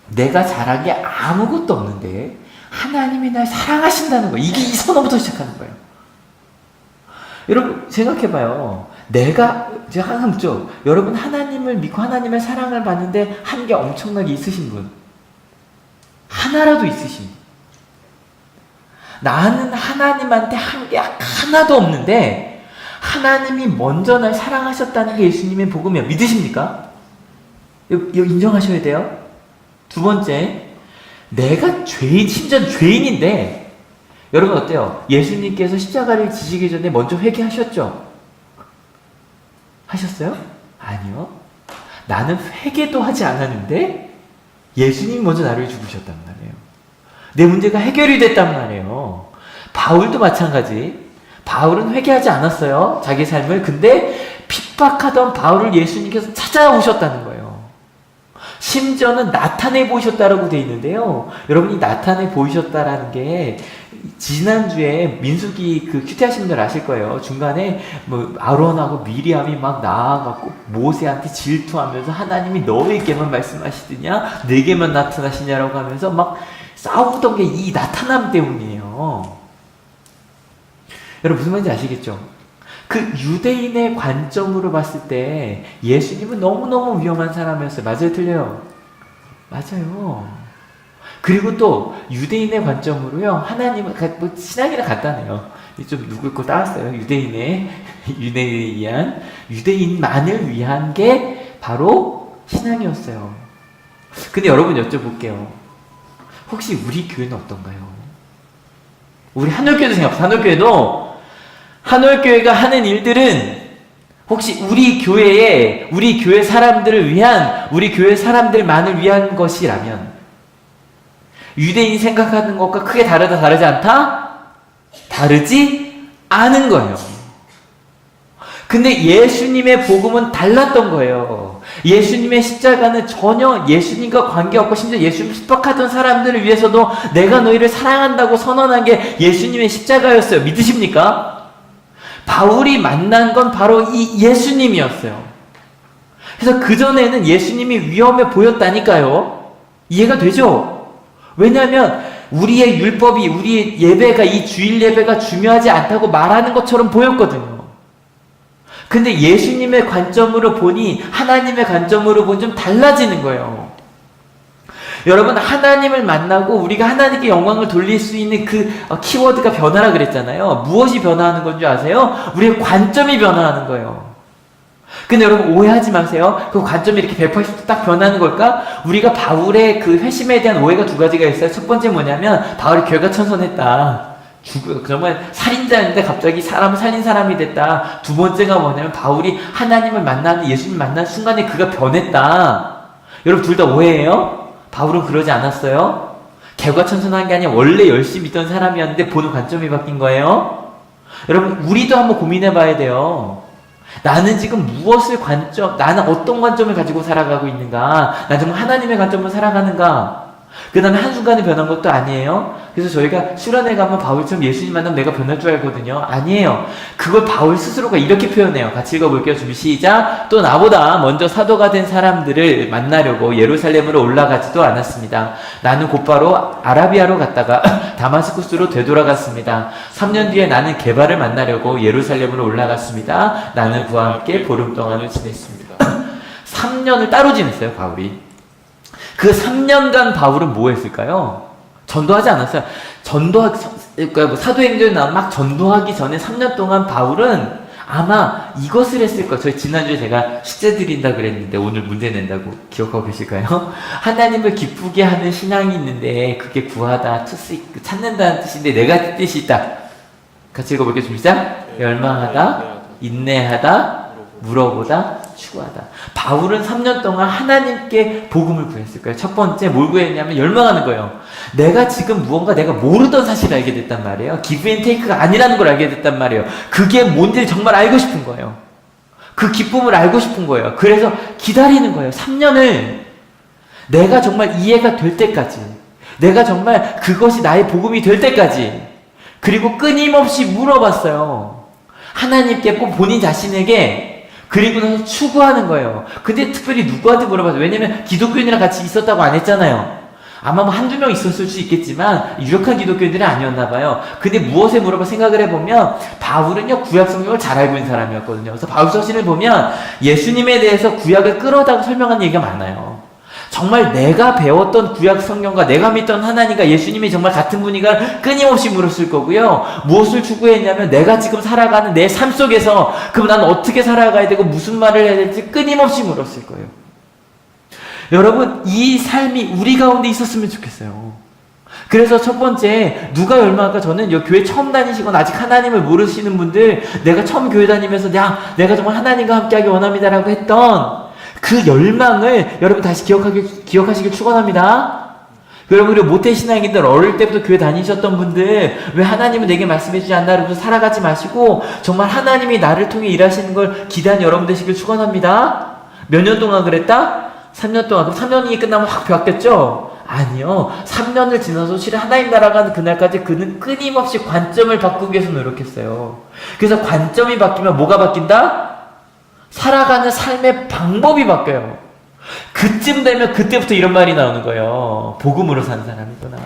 내가 잘한 게 아무것도 없는데 하나님이 날 사랑하신다는 거예요. 이게 이 선언부터 시작하는 거예요. 여러분 생각해봐요. 제가 항상 묻죠. 여러분 하나님을 믿고 하나님의 사랑을 받는데 한 게 엄청나게 있으신 분? 하나라도 있으신 분? 나는 하나님한테 한 게 하나도 없는데 하나님이 먼저 날 사랑하셨다는 게 예수님의 복음이에요. 믿으십니까? 이거 인정하셔야 돼요. 두 번째, 내가 심지어 죄인인데 여러분 어때요? 예수님께서 십자가를 지시기 전에 먼저 회개하셨죠? 하셨어요? 아니요. 나는 회개도 하지 않았는데 예수님이 먼저 나를 죽으셨단 말이에요. 내 문제가 해결이 됐단 말이에요. 바울도 마찬가지. 바울은 회개하지 않았어요. 자기 삶을. 근데 핍박하던 바울을 예수님께서 찾아오셨다는 거예요. 심지어는 나타내 보이셨다라고 되어 있는데요. 여러분이 나타내 보이셨다라는 게 지난주에 민수기 그 큐티하신 분들 아실 거예요. 중간에 뭐 아론하고 미리암이 막 나아가고 모세한테 질투하면서 하나님이 너에게만 말씀하시느냐 내게만 나타나시냐라고 하면서 막 싸우던 게 이 나타남 때문이에요. 여러분 무슨 말인지 아시겠죠? 그 유대인의 관점으로 봤을 때 예수님은 너무너무 위험한 사람이었어요. 맞아요? 틀려요? 맞아요. 그리고 또 유대인의 관점으로요. 하나님은 뭐 신앙이랑 간단해요. 좀 누굴 거 따왔어요. 유대인만을 위한 게 바로 신앙이었어요. 근데 여러분 여쭤볼게요. 혹시 우리 교회는 어떤가요? 우리 한올교회도 생각해보세요. 한올교회가 하는 일들은 혹시 우리 교회 사람들을 위한, 우리 교회 사람들만을 위한 것이라면 유대인이 생각하는 것과 크게 다르지 않다? 다르지 않은 거예요. 근데 예수님의 복음은 달랐던 거예요. 예수님의 십자가는 전혀 예수님과 관계없고 심지어 예수님을 핍박하던 사람들을 위해서도 내가 너희를 사랑한다고 선언한 게 예수님의 십자가였어요. 믿으십니까? 바울이 만난 건 바로 이 예수님이었어요. 그래서 그전에는 예수님이 위험해 보였다니까요. 이해가 되죠? 왜냐하면 우리의 율법이, 우리의 예배가, 이 주일 예배가 중요하지 않다고 말하는 것처럼 보였거든요. 근데 예수님의 관점으로 보니, 하나님의 관점으로 보니 좀 달라지는 거예요. 여러분, 하나님을 만나고 우리가 하나님께 영광을 돌릴 수 있는 그 키워드가 변화라 그랬잖아요. 무엇이 변화하는 건지 아세요? 우리의 관점이 변화하는 거예요. 근데 여러분, 오해하지 마세요. 그 관점이 이렇게 180도 딱 변하는 걸까? 우리가 바울의 그 회심에 대한 오해가 두 가지가 있어요. 첫 번째 뭐냐면, 바울이 결과천선했다. 정말 살인자였는데 갑자기 사람을 살린 사람이 됐다. 두 번째가 뭐냐면, 바울이 하나님을 만나는, 예수님 만난 순간에 그가 변했다. 여러분, 둘 다 오해예요? 바울은 그러지 않았어요. 개과천선한 게 아니라 원래 열심히 믿던 사람이었는데 보는 관점이 바뀐 거예요. 여러분, 우리도 한번 고민해 봐야 돼요. 나는 지금 나는 어떤 관점을 가지고 살아가고 있는가? 나 정말 하나님의 관점으로 살아가는가? 그 다음에 한순간에 변한 것도 아니에요. 그래서 저희가 수련회 가면 바울처럼 예수님 만나면 내가 변할 줄 알거든요. 아니에요. 그걸 바울 스스로가 이렇게 표현해요. 같이 읽어볼게요. 준비 시작. 또 나보다 먼저 사도가 된 사람들을 만나려고 예루살렘으로 올라가지도 않았습니다. 나는 곧바로 아라비아로 갔다가 다마스쿠스로 되돌아갔습니다. 3년 뒤에 나는 게바를 만나려고 예루살렘으로 올라갔습니다. 나는 그와 함께 보름 동안을 지냈습니다. 3년을 따로 지냈어요, 바울이. 그 3년간 바울은 뭐 했을까요? 전도하지 않았어요. 그러니까 사도행전에 나온 막 전도하기 전에 3년 동안 바울은 아마 이것을 했을 거예요. 저희 지난주에 제가 숙제 드린다 그랬는데 오늘 문제 낸다고 기억하고 계실까요? 하나님을 기쁘게 하는 신앙이 있는데 그게 구하다, 찾는다는 뜻인데 네 가지 뜻이 있다. 같이 읽어볼게요. 좀 시작. 열망하다, 인내하다, 물어보다, 추구하다. 바울은 3년 동안 하나님께 복음을 구했을 거예요. 첫 번째 뭘 구했냐면 열망하는 거예요. 내가 지금 무언가 내가 모르던 사실을 알게 됐단 말이에요. 기브 앤 테이크가 아니라는 걸 알게 됐단 말이에요. 그게 뭔지를 정말 알고 싶은 거예요. 그 기쁨을 알고 싶은 거예요. 그래서 기다리는 거예요. 3년을 내가 정말 이해가 될 때까지, 내가 정말 그것이 나의 복음이 될 때까지, 그리고 끊임없이 물어봤어요. 하나님께 꼭 본인 자신에게. 그리고 나서 추구하는 거예요. 근데 특별히 누구한테 물어봤어요? 왜냐면 기독교인이랑 같이 있었다고 안 했잖아요. 아마 뭐 한두 명 있었을 수 있겠지만 유력한 기독교인들은 아니었나 봐요. 근데 무엇에 물어봐 생각을 해보면 바울은요 구약 성경을 잘 알고 있는 사람이었거든요. 그래서 바울 서신을 보면 예수님에 대해서 구약을 끌어다가 설명한 얘기가 많아요. 정말 내가 배웠던 구약 성경과 내가 믿던 하나님과 예수님이 정말 같은 분이가 끊임없이 물었을 거고요. 무엇을 추구했냐면 내가 지금 살아가는 내 삶 속에서 그럼 난 어떻게 살아가야 되고 무슨 말을 해야 될지 끊임없이 물었을 거예요. 여러분, 이 삶이 우리 가운데 있었으면 좋겠어요. 그래서 첫 번째, 누가 열망할까? 저는 이 교회 처음 다니시거나 아직 하나님을 모르시는 분들, 내가 처음 교회 다니면서 내가 정말 하나님과 함께하기 원합니다라고 했던 그 열망을 여러분 다시 기억하시길 축원합니다. 여러분, 우리 모태신앙인들 어릴 때부터 교회 다니셨던 분들 왜 하나님은 내게 말씀해주지 않나 그러면서 살아가지 마시고 정말 하나님이 나를 통해 일하시는 걸 기대하는 여러분 되시길 축원합니다. 몇 년 동안 그랬다? 3년 동안. 그럼 3년이 끝나면 확 바뀌었죠? 아니요. 3년을 지나서 실은 하나님 나라가 그날까지 그는 끊임없이 관점을 바꾸기 위해서 노력했어요. 그래서 관점이 바뀌면 뭐가 바뀐다? 살아가는 삶의 방법이 바뀌어요. 그쯤 되면 그때부터 이런 말이 나오는 거예요. 복음으로 사는 사람이구나.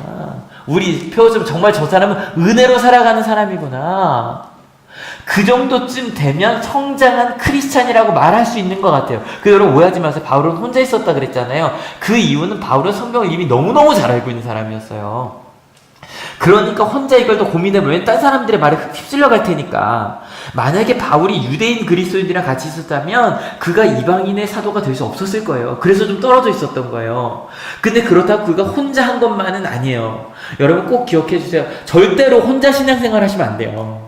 우리 표어좀 정말 저 사람은 은혜로 살아가는 사람이구나. 그 정도쯤 되면 성장한 크리스찬이라고 말할 수 있는 것 같아요. 그래서 여러분 오해하지 마세요. 바울은 혼자 있었다 그랬잖아요. 그 이유는 바울은 성경을 이미 너무너무 잘 알고 있는 사람이었어요. 그러니까 혼자 이걸 더 고민해보면 딴 사람들의 말에 휩쓸려 갈 테니까. 만약에 바울이 유대인 그리스도인들이랑 같이 있었다면 그가 이방인의 사도가 될 수 없었을 거예요. 그래서 좀 떨어져 있었던 거예요. 근데 그렇다고 그가 혼자 한 것만은 아니에요. 여러분 꼭 기억해 주세요. 절대로 혼자 신앙생활 하시면 안 돼요.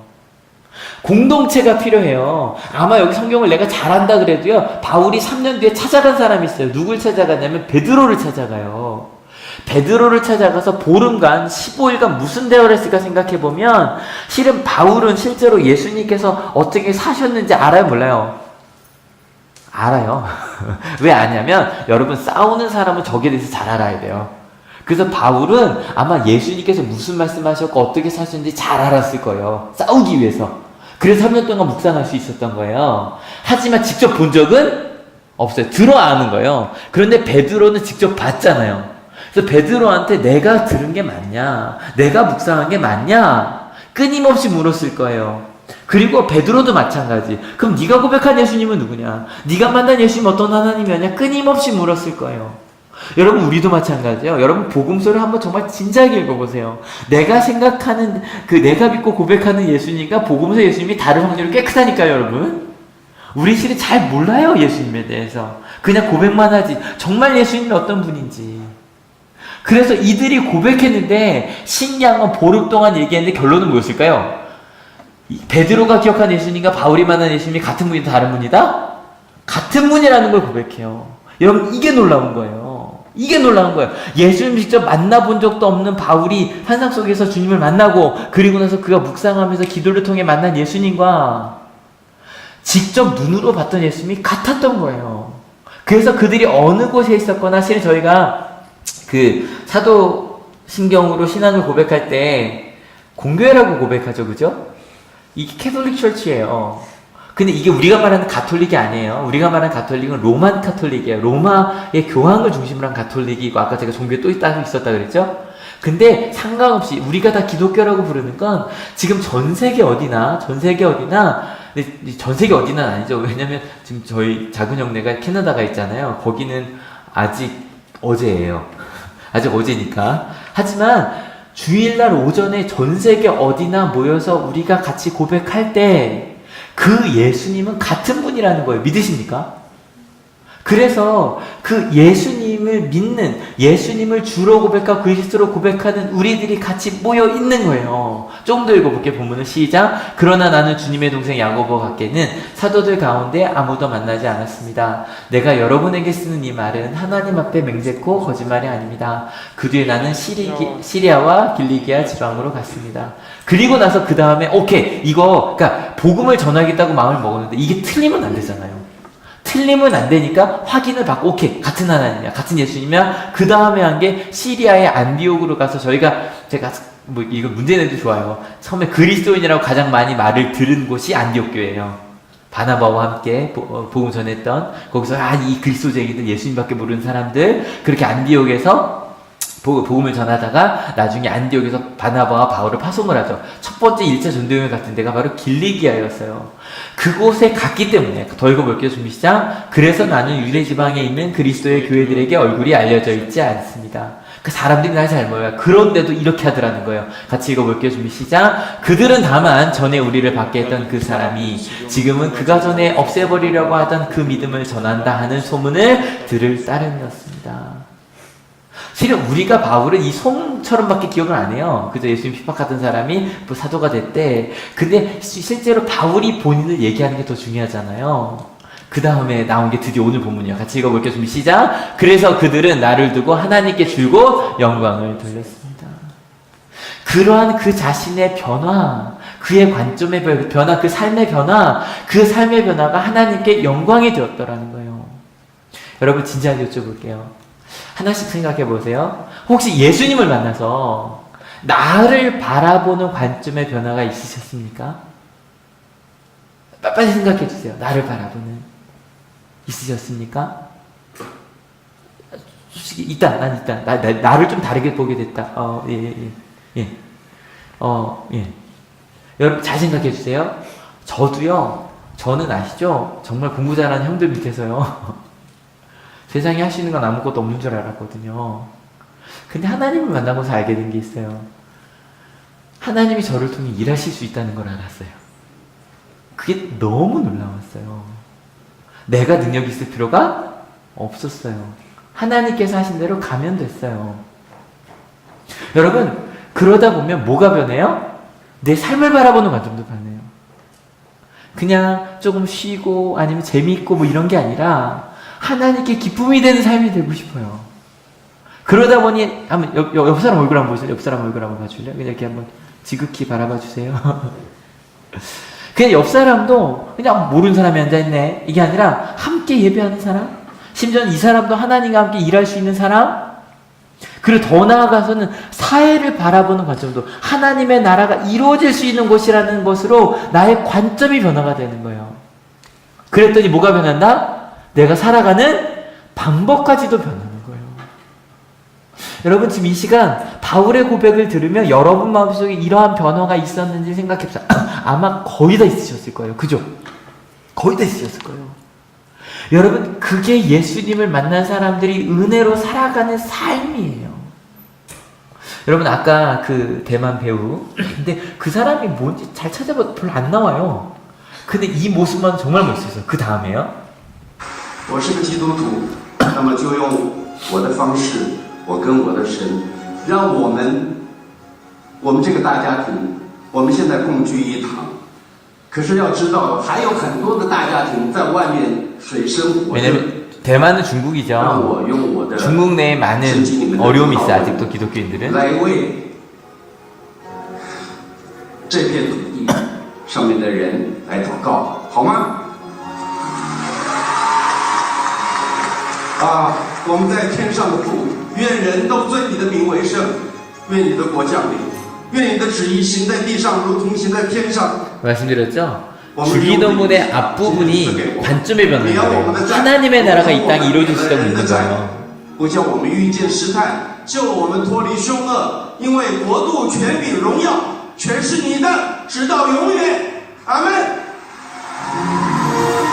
공동체가 필요해요. 아마 여기 성경을 내가 잘한다 그래도요, 바울이 3년 뒤에 찾아간 사람이 있어요. 누굴 찾아갔냐면 베드로를 찾아가요. 베드로를 찾아가서 보름간 15일간 무슨 대화를 했을까 생각해보면 실은 바울은 실제로 예수님께서 어떻게 사셨는지 알아요, 몰라요? 알아요. 왜 아냐면 여러분 싸우는 사람은 적에 대해서 잘 알아야 돼요. 그래서 바울은 아마 예수님께서 무슨 말씀하셨고 어떻게 사셨는지 잘 알았을 거예요. 싸우기 위해서. 그래서 3년 동안 묵상할 수 있었던 거예요. 하지만 직접 본 적은 없어요. 들어 아는 거예요. 그런데 베드로는 직접 봤잖아요. 또 베드로한테 내가 들은 게 맞냐? 내가 묵상한 게 맞냐? 끊임없이 물었을 거예요. 그리고 베드로도 마찬가지. 그럼 네가 고백한 예수님은 누구냐? 네가 만난 예수님 어떤 하나님이었냐? 끊임없이 물었을 거예요. 여러분 우리도 마찬가지예요. 여러분 복음서를 한번 정말 진지하게 읽어보세요. 내가 생각하는 내가 믿고 고백하는 예수님과 복음서 예수님이 다른 확률이 꽤 크다니까요, 여러분. 우리 실은 잘 몰라요, 예수님에 대해서. 그냥 고백만 하지. 정말 예수님이 어떤 분인지. 그래서 이들이 고백했는데 신양은 보름 동안 얘기했는데 결론은 뭐였을까요? 베드로가 기억한 예수님과 바울이 만난 예수님이 같은 분이다, 다른 분이다? 같은 분이라는 걸 고백해요. 여러분 이게 놀라운 거예요. 이게 놀라운 거예요. 예수님 직접 만나본 적도 없는 바울이 환상 속에서 주님을 만나고 그리고 나서 그가 묵상하면서 기도를 통해 만난 예수님과 직접 눈으로 봤던 예수님이 같았던 거예요. 그래서 그들이 어느 곳에 있었거나 사실 저희가 사도신경으로 신앙을 고백할 때 공교회라고 고백하죠. 그죠? 이게 캐톨릭 철치예요. 근데 이게 우리가 말하는 가톨릭이 아니에요. 우리가 말하는 가톨릭은 로만 가톨릭이에요. 로마의 교황을 중심으로 한 가톨릭이고 아까 제가 종교에 또 있었다 그랬죠? 근데 상관없이 우리가 다 기독교라고 부르는 건 지금 전 세계 어디나 전 세계 어디나 아니죠. 왜냐면 지금 저희 작은 형네가 캐나다가 있잖아요. 거기는 아직 어제예요. 아직 어제니까. 하지만 주일날 오전에 전 세계 어디나 모여서 우리가 같이 고백할 때 그 예수님은 같은 분이라는 거예요. 믿으십니까? 그래서 그 예수님을 믿는, 예수님을 주로 고백하고 그리스도로 고백하는 우리들이 같이 모여 있는 거예요. 조금 더 읽어볼게요. 본문은 시작. 그러나 나는 주님의 동생 야고보 같게는 사도들 가운데 아무도 만나지 않았습니다. 내가 여러분에게 쓰는 이 말은 하나님 앞에 맹세코 거짓말이 아닙니다. 그 뒤에 나는 시리아와 길리기아 지방으로 갔습니다. 그리고 나서 그 다음에 그러니까 복음을 전하겠다고 마음을 먹었는데 이게 틀리면 안 되잖아요. 틀리면 안 되니까 확인을 받고 같은 하나님이야, 같은 예수님이야. 그 다음에 한 게 시리아의 안디옥으로 가서 제가 이거 문제내도 좋아요. 처음에 그리스도인이라고 가장 많이 말을 들은 곳이 안디옥 교회예요. 바나바와 함께 복음 전했던 거기서 이 그리스도쟁이들, 예수님밖에 모르는 사람들, 그렇게 안디옥에서 복음을 전하다가 나중에 안디옥에서 바나바와 바울을 파송을 하죠. 첫 번째 1차 전도여행 같은 데가 바로 길리기아였어요. 그곳에 갔기 때문에 더 읽어볼게요. 준비 시작. 그래서 나는 유대 지방에 있는 그리스도의 교회들에게 얼굴이 알려져 있지 않습니다. 그 사람들이 날 잘 모여요. 그런데도 이렇게 하더라는 거예요. 같이 읽어볼게요. 준비 시작. 그들은 다만 전에 우리를 받게 했던 그 사람이 지금은 그가 전에 없애버리려고 하던 그 믿음을 전한다 하는 소문을 들을 따름이었습니다. 실은 우리가 바울은 이 소문처럼밖에 기억을 안 해요. 그저 예수님 핍박하던 사람이 사도가 됐대. 근데 실제로 바울이 본인을 얘기하는 게 더 중요하잖아요. 그 다음에 나온 게 드디어 오늘 본문이에요. 같이 읽어볼게요. 준비 시작. 그래서 그들은 나를 두고 하나님께 줄곧 영광을 돌렸습니다. 그러한 그 자신의 변화, 그의 관점의 변화, 그 삶의 변화가 하나님께 영광이 되었더라는 거예요. 여러분 진지하게 여쭤볼게요. 하나씩 생각해 보세요. 혹시 예수님을 만나서 나를 바라보는 관점의 변화가 있으셨습니까? 빨리 생각해 주세요. 나를 바라보는 있으셨습니까? 솔직히 나를 좀 다르게 보게 됐다. 예. 여러분 잘 생각해 주세요. 저는 아시죠? 정말 공부 잘하는 형들 밑에서요. 세상에 할 수 있는 건 아무것도 없는 줄 알았거든요. 근데 하나님을 만나고서 알게 된 게 있어요. 하나님이 저를 통해 일하실 수 있다는 걸 알았어요. 그게 너무 놀라웠어요. 내가 능력이 있을 필요가 없었어요. 하나님께서 하신 대로 가면 됐어요. 여러분, 그러다 보면 뭐가 변해요? 내 삶을 바라보는 관점도 변해요. 그냥 조금 쉬고 아니면 재미있고 이런 게 아니라 하나님께 기쁨이 되는 삶이 되고 싶어요. 그러다 보니 한번 옆 사람 얼굴 한번 보실래요? 옆 사람 얼굴 한번 봐줄래요? 그냥 이렇게 한번 지극히 바라봐 주세요. 그냥 옆 사람도 그냥 모르는 사람이 앉아있네 이게 아니라 함께 예배하는 사람, 심지어는 이 사람도 하나님과 함께 일할 수 있는 사람, 그리고 더 나아가서는 사회를 바라보는 관점도 하나님의 나라가 이루어질 수 있는 곳이라는 것으로 나의 관점이 변화가 되는 거예요. 그랬더니 뭐가 변한다? 내가 살아가는 방법까지도 변하는 거예요. 여러분 지금 이 시간 바울의 고백을 들으면 여러분 마음속에 이러한 변화가 있었는지 생각해보세요. 아마 거의 다 있으셨을 거예요. 그죠? 거의 다 있으셨을 거예요. 여러분 그게 예수님을 만난 사람들이 은혜로 살아가는 삶이에요. 여러분 아까 그 대만 배우 근데 그 사람이 뭔지 잘 찾아봐도 별로 안 나와요. 근데 이 모습만 정말 멋있어요. 그 다음에요. 我是个基督徒，那么就用我的方式，我跟我的神，让我们这个大家庭，我们现在共聚一堂。可是要知道，还有很多的大家庭在外面水深火热。 왜냐면 대만은 让 중국이죠. 我用我的 중국 내에 많은 어려움이 있어요. 아직도 기독교인들은. 来为这片土地上面的人来祷告，好吗？啊，我们在天上的父，愿人都尊你的名为圣，愿你的国降临，愿你的旨意行在地上，如同行在天上。 말씀드렸죠? 주기도문의 앞부분이 관점의 변화인 거예요. 하나님의 나라가 이 땅에 이루어지시다고 있는 거예요. 不叫我们遇见试探，救我们脱离凶恶，因为国度、权柄、荣耀，全是你的，直到永远。阿门。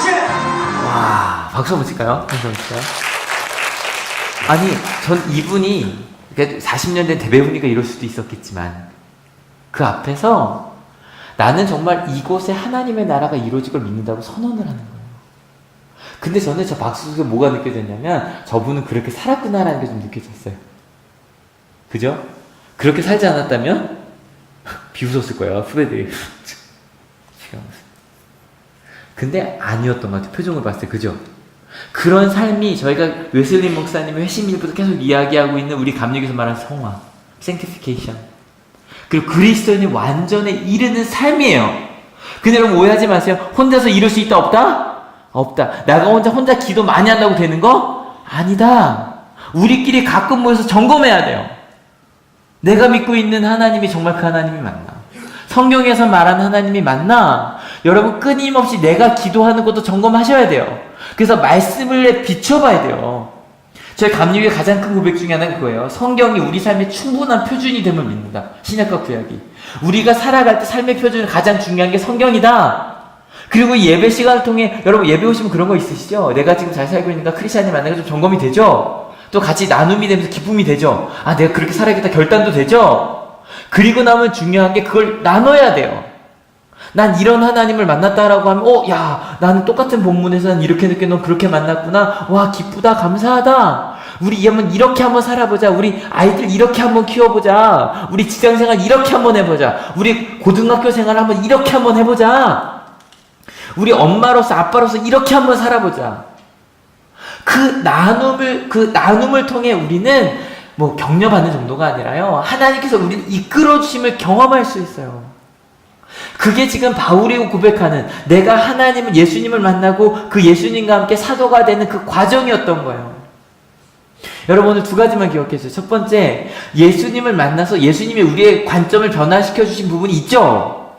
谢谢。 와, 박수 한번 칠까요? 박수 한번 칠까요? 아니, 전 이분이 40년 된 대배우니까 이럴 수도 있었겠지만 그 앞에서 나는 정말 이곳에 하나님의 나라가 이루어질 걸 믿는다고 선언을 하는 거예요. 근데 저는 저 박수 속에 뭐가 느껴졌냐면 저분은 그렇게 살았구나라는 게 좀 느껴졌어요. 그죠? 그렇게 살지 않았다면 비웃었을 거예요, 후배들이. 근데 아니었던 것 같아요. 표정을 봤을 때. 그죠? 그런 삶이 저희가 웨슬리 목사님의 회심일부터 계속 이야기하고 있는 우리 감리교에서 말하는 성화, sanctification. 그리고 그리스도인이 완전에 이르는 삶이에요. 근데 여러분 오해하지 마세요. 혼자서 이룰 수 있다 없다? 없다. 내가 혼자 기도 많이 한다고 되는 거? 아니다. 우리끼리 가끔 모여서 점검해야 돼요. 내가 믿고 있는 하나님이 정말 그 하나님이 맞나? 성경에서 말하는 하나님이 맞나? 여러분 끊임없이 내가 기도하는 것도 점검하셔야 돼요. 그래서 말씀을 비춰봐야 돼요. 저희 감리교의 가장 큰 고백 중에 하나가 그거예요. 성경이 우리 삶의 충분한 표준이 됨을 믿는다. 신약과 구약이. 우리가 살아갈 때 삶의 표준은 가장 중요한 게 성경이다. 그리고 예배 시간을 통해 여러분 예배 오시면 그런 거 있으시죠? 내가 지금 잘 살고 있는가 크리스찬이 만나가 좀 점검이 되죠? 또 같이 나눔이 되면서 기쁨이 되죠? 아 내가 그렇게 살아야겠다 결단도 되죠? 그리고 나면 중요한 게 그걸 나눠야 돼요. 난 이런 하나님을 만났다라고 하면 야 나는 똑같은 본문에서 난 이렇게 느껴 넌 그렇게 만났구나. 와 기쁘다 감사하다. 우리 이렇게 한번 살아보자. 우리 아이들 이렇게 한번 키워보자. 우리 직장생활 이렇게 한번 해보자. 우리 고등학교 생활 한번 이렇게 한번 해보자. 우리 엄마로서 아빠로서 이렇게 한번 살아보자. 그 나눔을 통해 우리는 뭐 격려받는 정도가 아니라요. 하나님께서 우리를 이끌어주심을 경험할 수 있어요. 그게 지금 바울이 고백하는 내가 하나님을 예수님을 만나고 그 예수님과 함께 사도가 되는 그 과정이었던 거예요. 여러분 오늘 두 가지만 기억해 주세요. 첫 번째, 예수님을 만나서 예수님이 우리의 관점을 변화시켜 주신 부분이 있죠.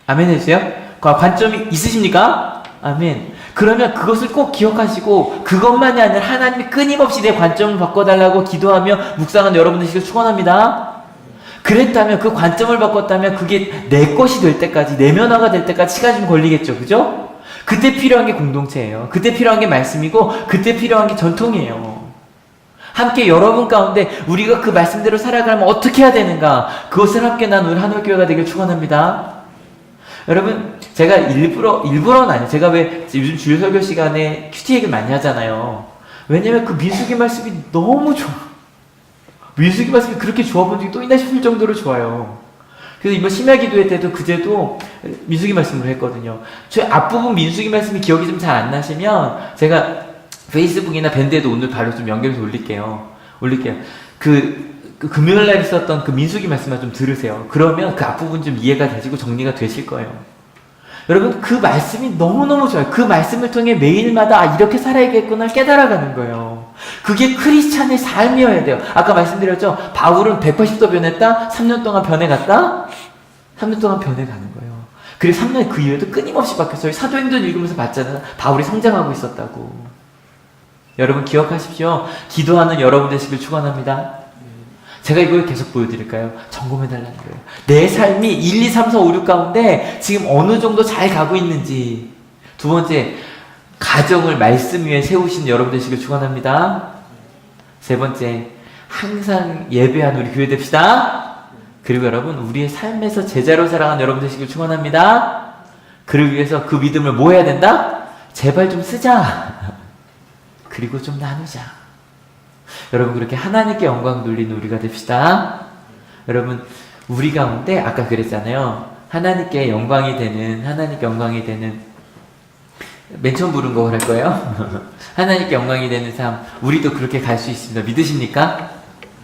아멘 해주세요. 관점이 있으십니까? 아멘. 그러면 그것을 꼭 기억하시고 그것만이 아니라 하나님이 끊임없이 내 관점을 바꿔달라고 기도하며 묵상하는 여러분들 시길 축원합니다. 그랬다면 그 관점을 바꿨다면 그게 내 것이 될 때까지 내면화가 될 때까지 시간이 좀 걸리겠죠. 그죠? 그때 필요한 게 공동체예요. 그때 필요한 게 말씀이고 그때 필요한 게 전통이에요. 함께 여러분 가운데 우리가 그 말씀대로 살아가려면 어떻게 해야 되는가? 그것을 함께 나누는 한올교회가 되길 축원합니다. 여러분 제가 일부러는 아니에요. 제가 왜 요즘 주일 설교 시간에 큐티 얘기를 많이 하잖아요. 왜냐면 그 민수기 말씀이 너무 좋아. 민수기 말씀이 그렇게 좋아 본 적이 또 있나 싶을 정도로 좋아요. 그래서 이번 심야 기도회 때도 그제도 민수기 말씀을 했거든요. 저 앞부분 민수기 말씀이 기억이 좀 잘 안 나시면 제가 페이스북이나 밴드에도 오늘 바로 좀 연결해서 올릴게요. 그 금요일 날 있었던 그 민수기 말씀만 좀 들으세요. 그러면 그 앞부분 좀 이해가 되시고 정리가 되실 거예요. 여러분 그 말씀이 너무너무 좋아요. 그 말씀을 통해 매일마다 이렇게 살아야겠구나 깨달아가는 거예요. 그게 크리스찬의 삶이어야 돼요. 아까 말씀드렸죠. 바울은 180도 변했다. 3년 동안 변해갔다. 3년 동안 변해가는 거예요. 그리고 3년 그 이후에도 끊임없이 바뀌었어요. 사도행전 읽으면서 봤잖아요. 바울이 성장하고 있었다고. 여러분 기억하십시오. 기도하는 여러분 되시길 축원합니다. 제가 이걸 계속 보여드릴까요? 점검해달라는 거예요. 내 삶이 1, 2, 3, 4, 5, 6 가운데 지금 어느 정도 잘 가고 있는지. 두 번째, 가정을 말씀 위에 세우신 여러분 되시길 축원합니다. 세 번째, 항상 예배하는 우리 교회 됩시다. 그리고 여러분, 우리의 삶에서 제자로 살아가는 여러분 되시길 축원합니다. 그러기 위해서 그 믿음을 뭐 해야 된다? 제발 좀 쓰자. 그리고 좀 나누자. 여러분, 그렇게 하나님께 영광 돌리는 우리가 됩시다. 여러분, 우리 가운데 아까 그랬잖아요. 하나님께 영광이 되는 맨 처음 부른 거 할 거예요. 하나님께 영광이 되는 삶, 우리도 그렇게 갈 수 있습니다. 믿으십니까?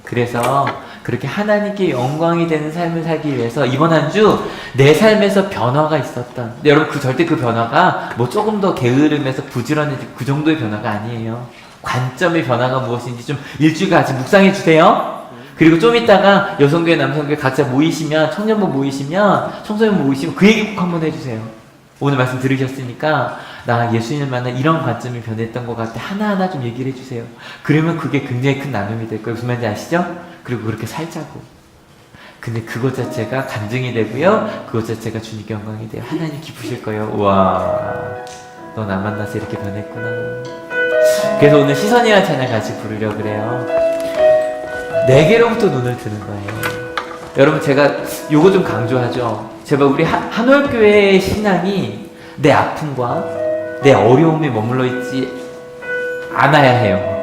그래서 그렇게 하나님께 영광이 되는 삶을 살기 위해서 이번 한 주 내 삶에서 변화가 있었던, 근데 여러분 절대 그 변화가 뭐 조금 더 게으름에서 부지런해지고 그 정도의 변화가 아니에요. 관점의 변화가 무엇인지 좀 일주일 같이 묵상해 주세요. 그리고 좀 이따가 여성교회 남성교회 각자 모이시면, 청년부 모이시면, 청소년 모이시면 그 얘기 꼭 한번 해주세요. 오늘 말씀 들으셨으니까 나 예수님을 만나 이런 관점이 변했던 것 같아, 하나하나 좀 얘기를 해주세요. 그러면 그게 굉장히 큰 나눔이 될 거예요. 무슨 말인지 아시죠? 그리고 그렇게 살자고. 근데 그것 자체가 간증이 되고요, 그것 자체가 주님께 영광이 돼요. 하나님 기쁘실 거예요. 우와, 너 나 만나서 이렇게 변했구나. 그래서 오늘 시선이랑 찬양 같이 부르려고 그래요. 내게로부터 눈을 뜨는 거예요. 여러분, 제가 요거 좀 강조하죠. 제발 우리 한올교회의 신앙이 내 아픔과 내 어려움에 머물러 있지 않아야 해요.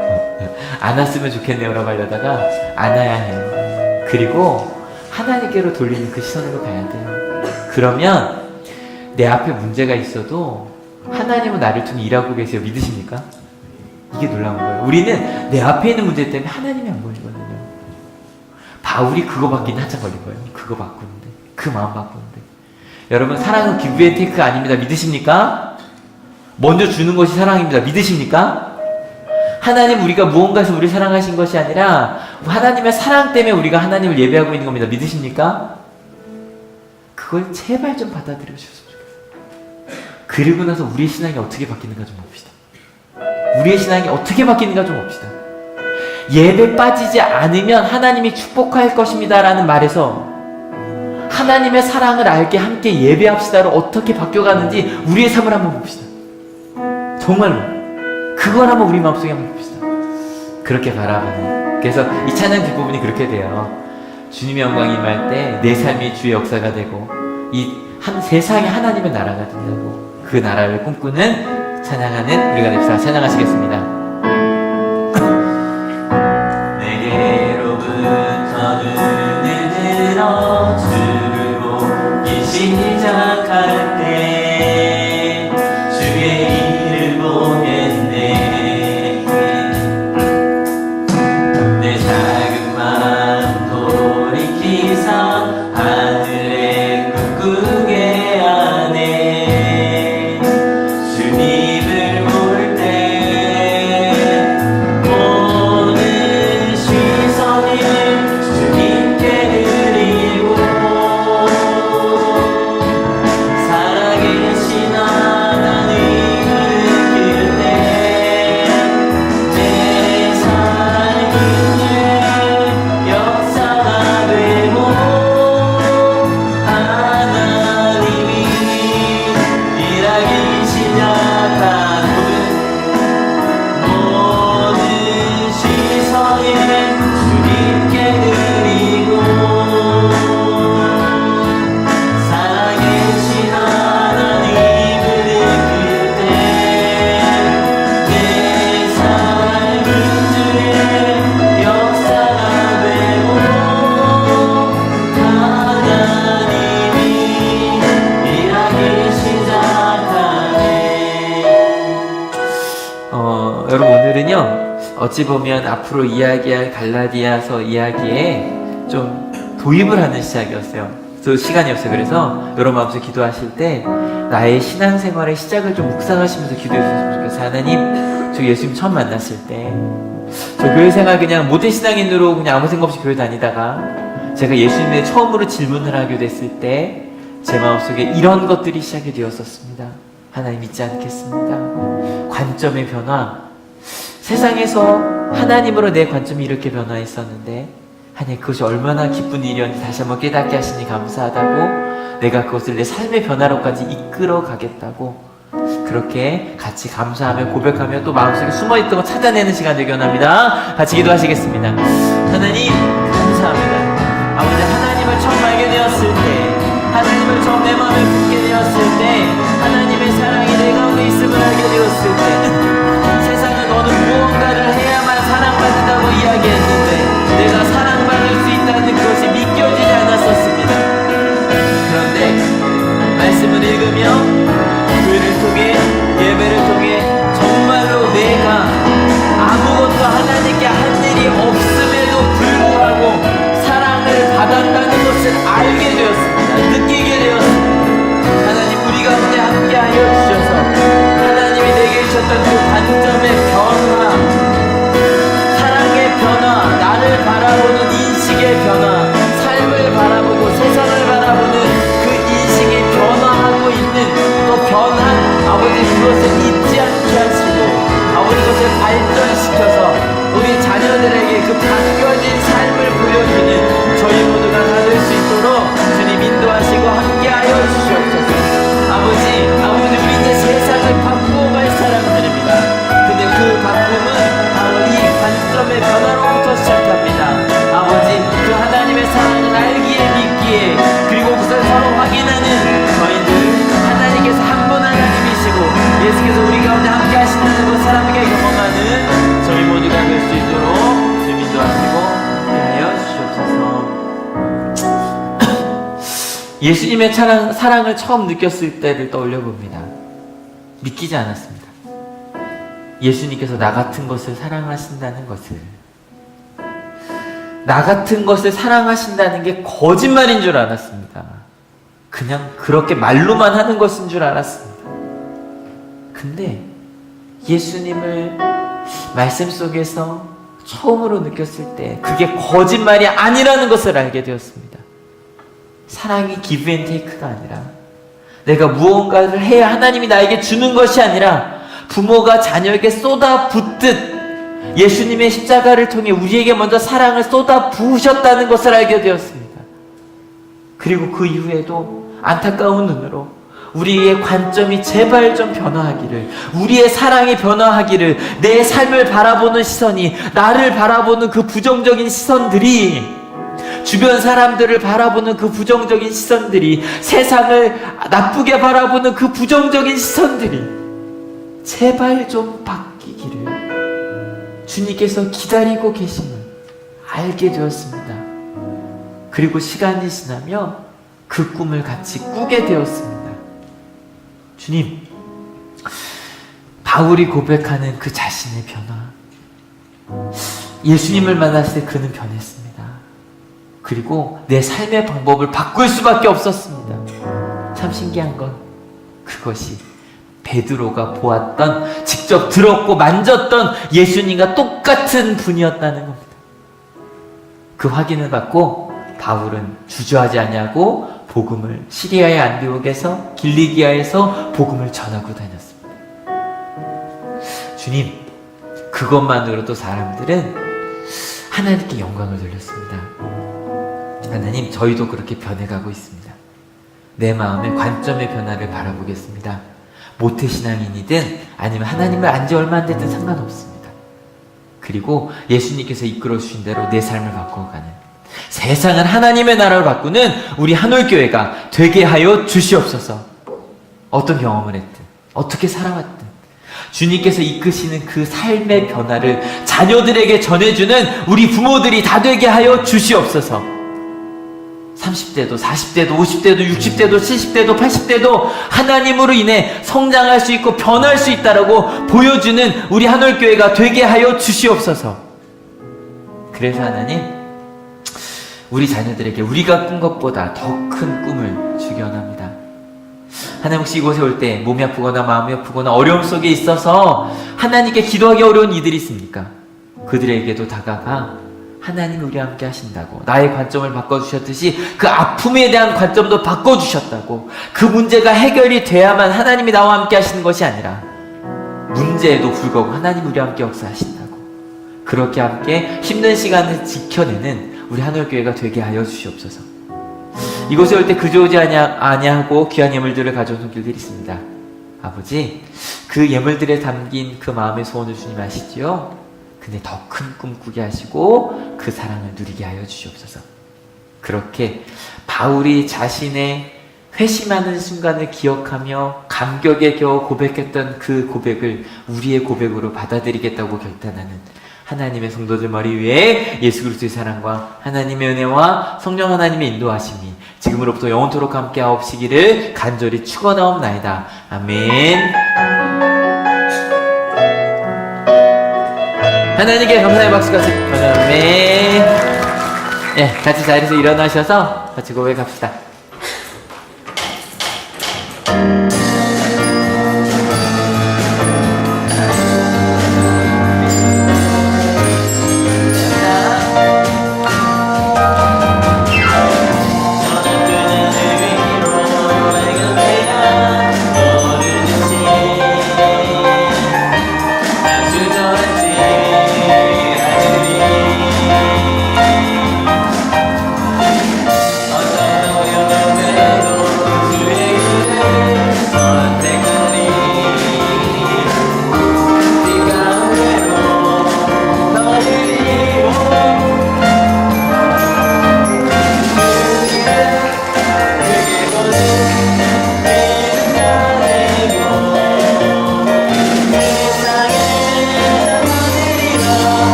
안 왔으면 좋겠네요 라고 하려다가 안아야 해요. 그리고 하나님께로 돌리는 그 시선으로 가야 돼요. 그러면 내 앞에 문제가 있어도 하나님은 나를 통해 일하고 계세요. 믿으십니까? 이게 놀라운 거예요. 우리는 내 앞에 있는 문제 때문에 하나님이 안 보이거든요. 바울이 그거 받기는 한참 걸린 거예요. 그거 바꾸는데, 그 마음 바꾸는데. 여러분, 사랑은 give and take 아닙니다. 믿으십니까? 먼저 주는 것이 사랑입니다. 믿으십니까? 하나님, 우리가 무언가에서 우리를 사랑하신 것이 아니라 하나님의 사랑 때문에 우리가 하나님을 예배하고 있는 겁니다. 믿으십니까? 그걸 제발 좀 받아들여 주셨으면 좋겠어요. 그리고 나서 우리의 신앙이 어떻게 바뀌는가 좀 봅시다. 우리의 신앙이 어떻게 바뀌는가 좀 봅시다. 예배 빠지지 않으면 하나님이 축복할 것입니다 라는 말에서 하나님의 사랑을 알게 함께 예배합시다로 어떻게 바뀌어가는지 우리의 삶을 한번 봅시다. 정말로 그걸 한번 우리 마음속에 한번 봅시다. 그렇게 바라보는. 그래서 이 찬양 뒷부분이 그렇게 돼요. 주님의 영광이 임할 때 내 삶이 주의 역사가 되고 이 세상에 하나님의 나라가 된다고, 그 나라를 꿈꾸는 찬양하는 우리가 됩시다. 찬양하시겠습니다. 내게로부터 눈을 들어 주를 보기 시작할 때 주의 일을 보겠네. 내 작은 마음 돌이키사 하늘에 꿈꾸게 하네. 주님을 볼 때 모든 시선이 주님께 드리고 살아계신 하나님을 느낄 때 내 삶이 역사가 되고 하나님이 일하기 시작하는 모든 시선이 주님께 드리고 살아계신 하나님을 느낄 때 내 삶은 주의 역사가 되고 하나님이 일하기 시작하네. 여러분, 오늘은요, 어찌 보면 앞으로 이야기할 갈라디아서 이야기에 좀 도입을 하는 시간이었어요. 그래서 여러분 마음속에 기도하실 때 나의 신앙생활의 시작을 좀 묵상하시면서 기도해 주셨으면 좋겠어요. 하나님, 저 예수님 처음 만났을 때 저 교회 생활 그냥 모태 신앙인으로 그냥 아무 생각 없이 교회 다니다가 제가 예수님에 처음으로 질문을 하게 됐을 때 제 마음속에 이런 것들이 시작이 되었었습니다. 하나님, 잊지 않겠습니다. 관점의 변화, 세상에서 하나님으로 내 관점이 이렇게 변화했었는데 하나님 그것이 얼마나 기쁜 일이었는지 다시 한번 깨닫게 하시니 감사하다고, 내가 그것을 내 삶의 변화로까지 이끌어 가겠다고, 그렇게 같이 감사하며 고백하며 또 마음속에 숨어있던 거 찾아내는 시간 되기 원합니다. 같이 기도하시겠습니다. 하나님 감사합니다. 아버지, 하나님을 처음 알게 되었을 때, 하나님을 처음 내 마음에 품게 되었을 때, 하나님의 사랑이 내 가운데 있음을 알게 되었을 때, 세상은 너는 무언가를 해야만 사랑받는다고 이야기했는데 내가 사랑받을 수 있다는 것이 믿겨지지 않았었습니다. 그런데 말씀을 읽으며 교회를 통해, 예배를 통해 정말로 내가 아무것도 하나님께 한 일이 없음에도 불구하고 사랑을 받았다는 것을 알게 되었습니다. 느끼게 되었습니다. 하나님 우리 가운데 함께하여 주셔서 하나님이 내게 주셨던 그 관점의 변화, 사랑의 변화, 나를 바라보는 인식의 변화, 삶을 바라보고 세상을 바라보는 그 인식이 변화하고 있는, 또 변한 아버지 그것을 잊지 않게 하시고 아버지 그것을 발전시켜서 우리 자녀들에게 그 바뀌어진 삶을 보여주는 저희 모두가 다 될 수 있도록 주님 인도하시고 함께하여 주시옵소서. 아버지 우리 이제 세상을 바꾸어갈 사람들입니다. 근데 그 바꿈은 바로 이 관점의 변화로부터 시작합니다. 아버지 그 하나님의 사랑을 알기에 믿기에, 그리고 그것을 서로 확인하는 저희들, 하나님께서 한 분 하나님이시고 예수께서 우리 가운데 함께 하신다는 것 사람에게 경험하는 저희 모두가 될 수 있도록 주님 인도하시고 하여 주시옵소서. 예수님의 사랑을 처음 느꼈을 때를 떠올려 봅니다. 믿기지 않았습니다. 예수님께서 나 같은 것을 사랑하신다는 것을, 나 같은 것을 사랑하신다는 게 거짓말인 줄 알았습니다. 그냥 그렇게 말로만 하는 것인 줄 알았습니다. 근데 예수님을 말씀 속에서 처음으로 느꼈을 때 그게 거짓말이 아니라는 것을 알게 되었습니다. 사랑이 give and take가 아니라, 내가 무언가를 해야 하나님이 나에게 주는 것이 아니라 부모가 자녀에게 쏟아붓듯 예수님의 십자가를 통해 우리에게 먼저 사랑을 쏟아 부으셨다는 것을 알게 되었습니다. 그리고 그 이후에도 안타까운 눈으로 우리의 관점이 제발 좀 변화하기를, 우리의 사랑이 변화하기를, 내 삶을 바라보는 시선이, 나를 바라보는 그 부정적인 시선들이, 주변 사람들을 바라보는 그 부정적인 시선들이, 세상을 나쁘게 바라보는 그 부정적인 시선들이 제발 좀 바뀌기를 주님께서 기다리고 계심을 알게 되었습니다. 그리고 시간이 지나며 그 꿈을 같이 꾸게 되었습니다. 주님, 바울이 고백하는 그 자신의 변화, 예수님을 만났을 때 그는 변했습니다. 그리고 내 삶의 방법을 바꿀 수밖에 없었습니다. 참 신기한 건 그것이 베드로가 보았던, 직접 들었고 만졌던 예수님과 똑같은 분이었다는 겁니다. 그 확인을 받고 바울은 주저하지 아니하고 복음을 시리아의 안디옥에서, 길리기아에서 복음을 전하고 다녔습니다. 주님, 그것만으로도 사람들은 하나님께 영광을 돌렸습니다. 하나님, 저희도 그렇게 변해가고 있습니다. 내 마음의 관점의 변화를 바라보겠습니다. 모태신앙인이든 아니면 하나님을 안지 얼마 안 됐든 상관없습니다. 그리고 예수님께서 이끌어 주신 대로 내 삶을 바꿔가는, 세상은 하나님의 나라를 바꾸는 우리 한올교회가 되게 하여 주시옵소서. 어떤 경험을 했든 어떻게 살아왔든 주님께서 이끄시는 그 삶의 변화를 자녀들에게 전해주는 우리 부모들이 다 되게 하여 주시옵소서. 30대도 40대도 50대도 60대도 70대도 80대도 하나님으로 인해 성장할 수 있고 변할 수 있다라고 보여주는 우리 한올교회가 되게 하여 주시옵소서. 그래서 하나님, 우리 자녀들에게 우리가 꾼 것보다 더 큰 꿈을 주기 원합니다. 하나님, 혹시 이곳에 올 때 몸이 아프거나 마음이 아프거나 어려움 속에 있어서 하나님께 기도하기 어려운 이들이 있습니까? 그들에게도 다가가 하나님이 우리와 함께 하신다고, 나의 관점을 바꿔주셨듯이 그 아픔에 대한 관점도 바꿔주셨다고, 그 문제가 해결이 돼야만 하나님이 나와 함께 하시는 것이 아니라 문제에도 불구하고 하나님이 우리와 함께 역사하신다. 그렇게 함께 힘든 시간을 지켜내는 우리 하늘교회가 되게 하여 주시옵소서. 이곳에 올 때 그저 오지 아니하고 귀한 예물들을 가져온 손길들이 있습니다. 아버지, 그 예물들에 담긴 그 마음의 소원을 주님 아시지요? 근데 더 큰 꿈 꾸게 하시고 그 사랑을 누리게 하여 주시옵소서. 그렇게 바울이 자신의 회심하는 순간을 기억하며 감격에 겨워 고백했던 그 고백을 우리의 고백으로 받아들이겠다고 결단하는 하나님의 성도들 머리 위에 예수 그리스도의 사랑과 하나님의 은혜와 성령 하나님의 인도하심이 지금으로부터 영원토록 함께 하옵시기를 간절히 축원하옵나이다. 아멘. 하나님께 감사의 박수가 아멘. 예, 같이 자리에서 일어나셔서 같이 고백합시다.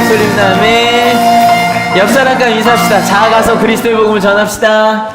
소리 다음에 옆 사람과 인사합시다. 자아가서 그리스도의 복음을 전합시다.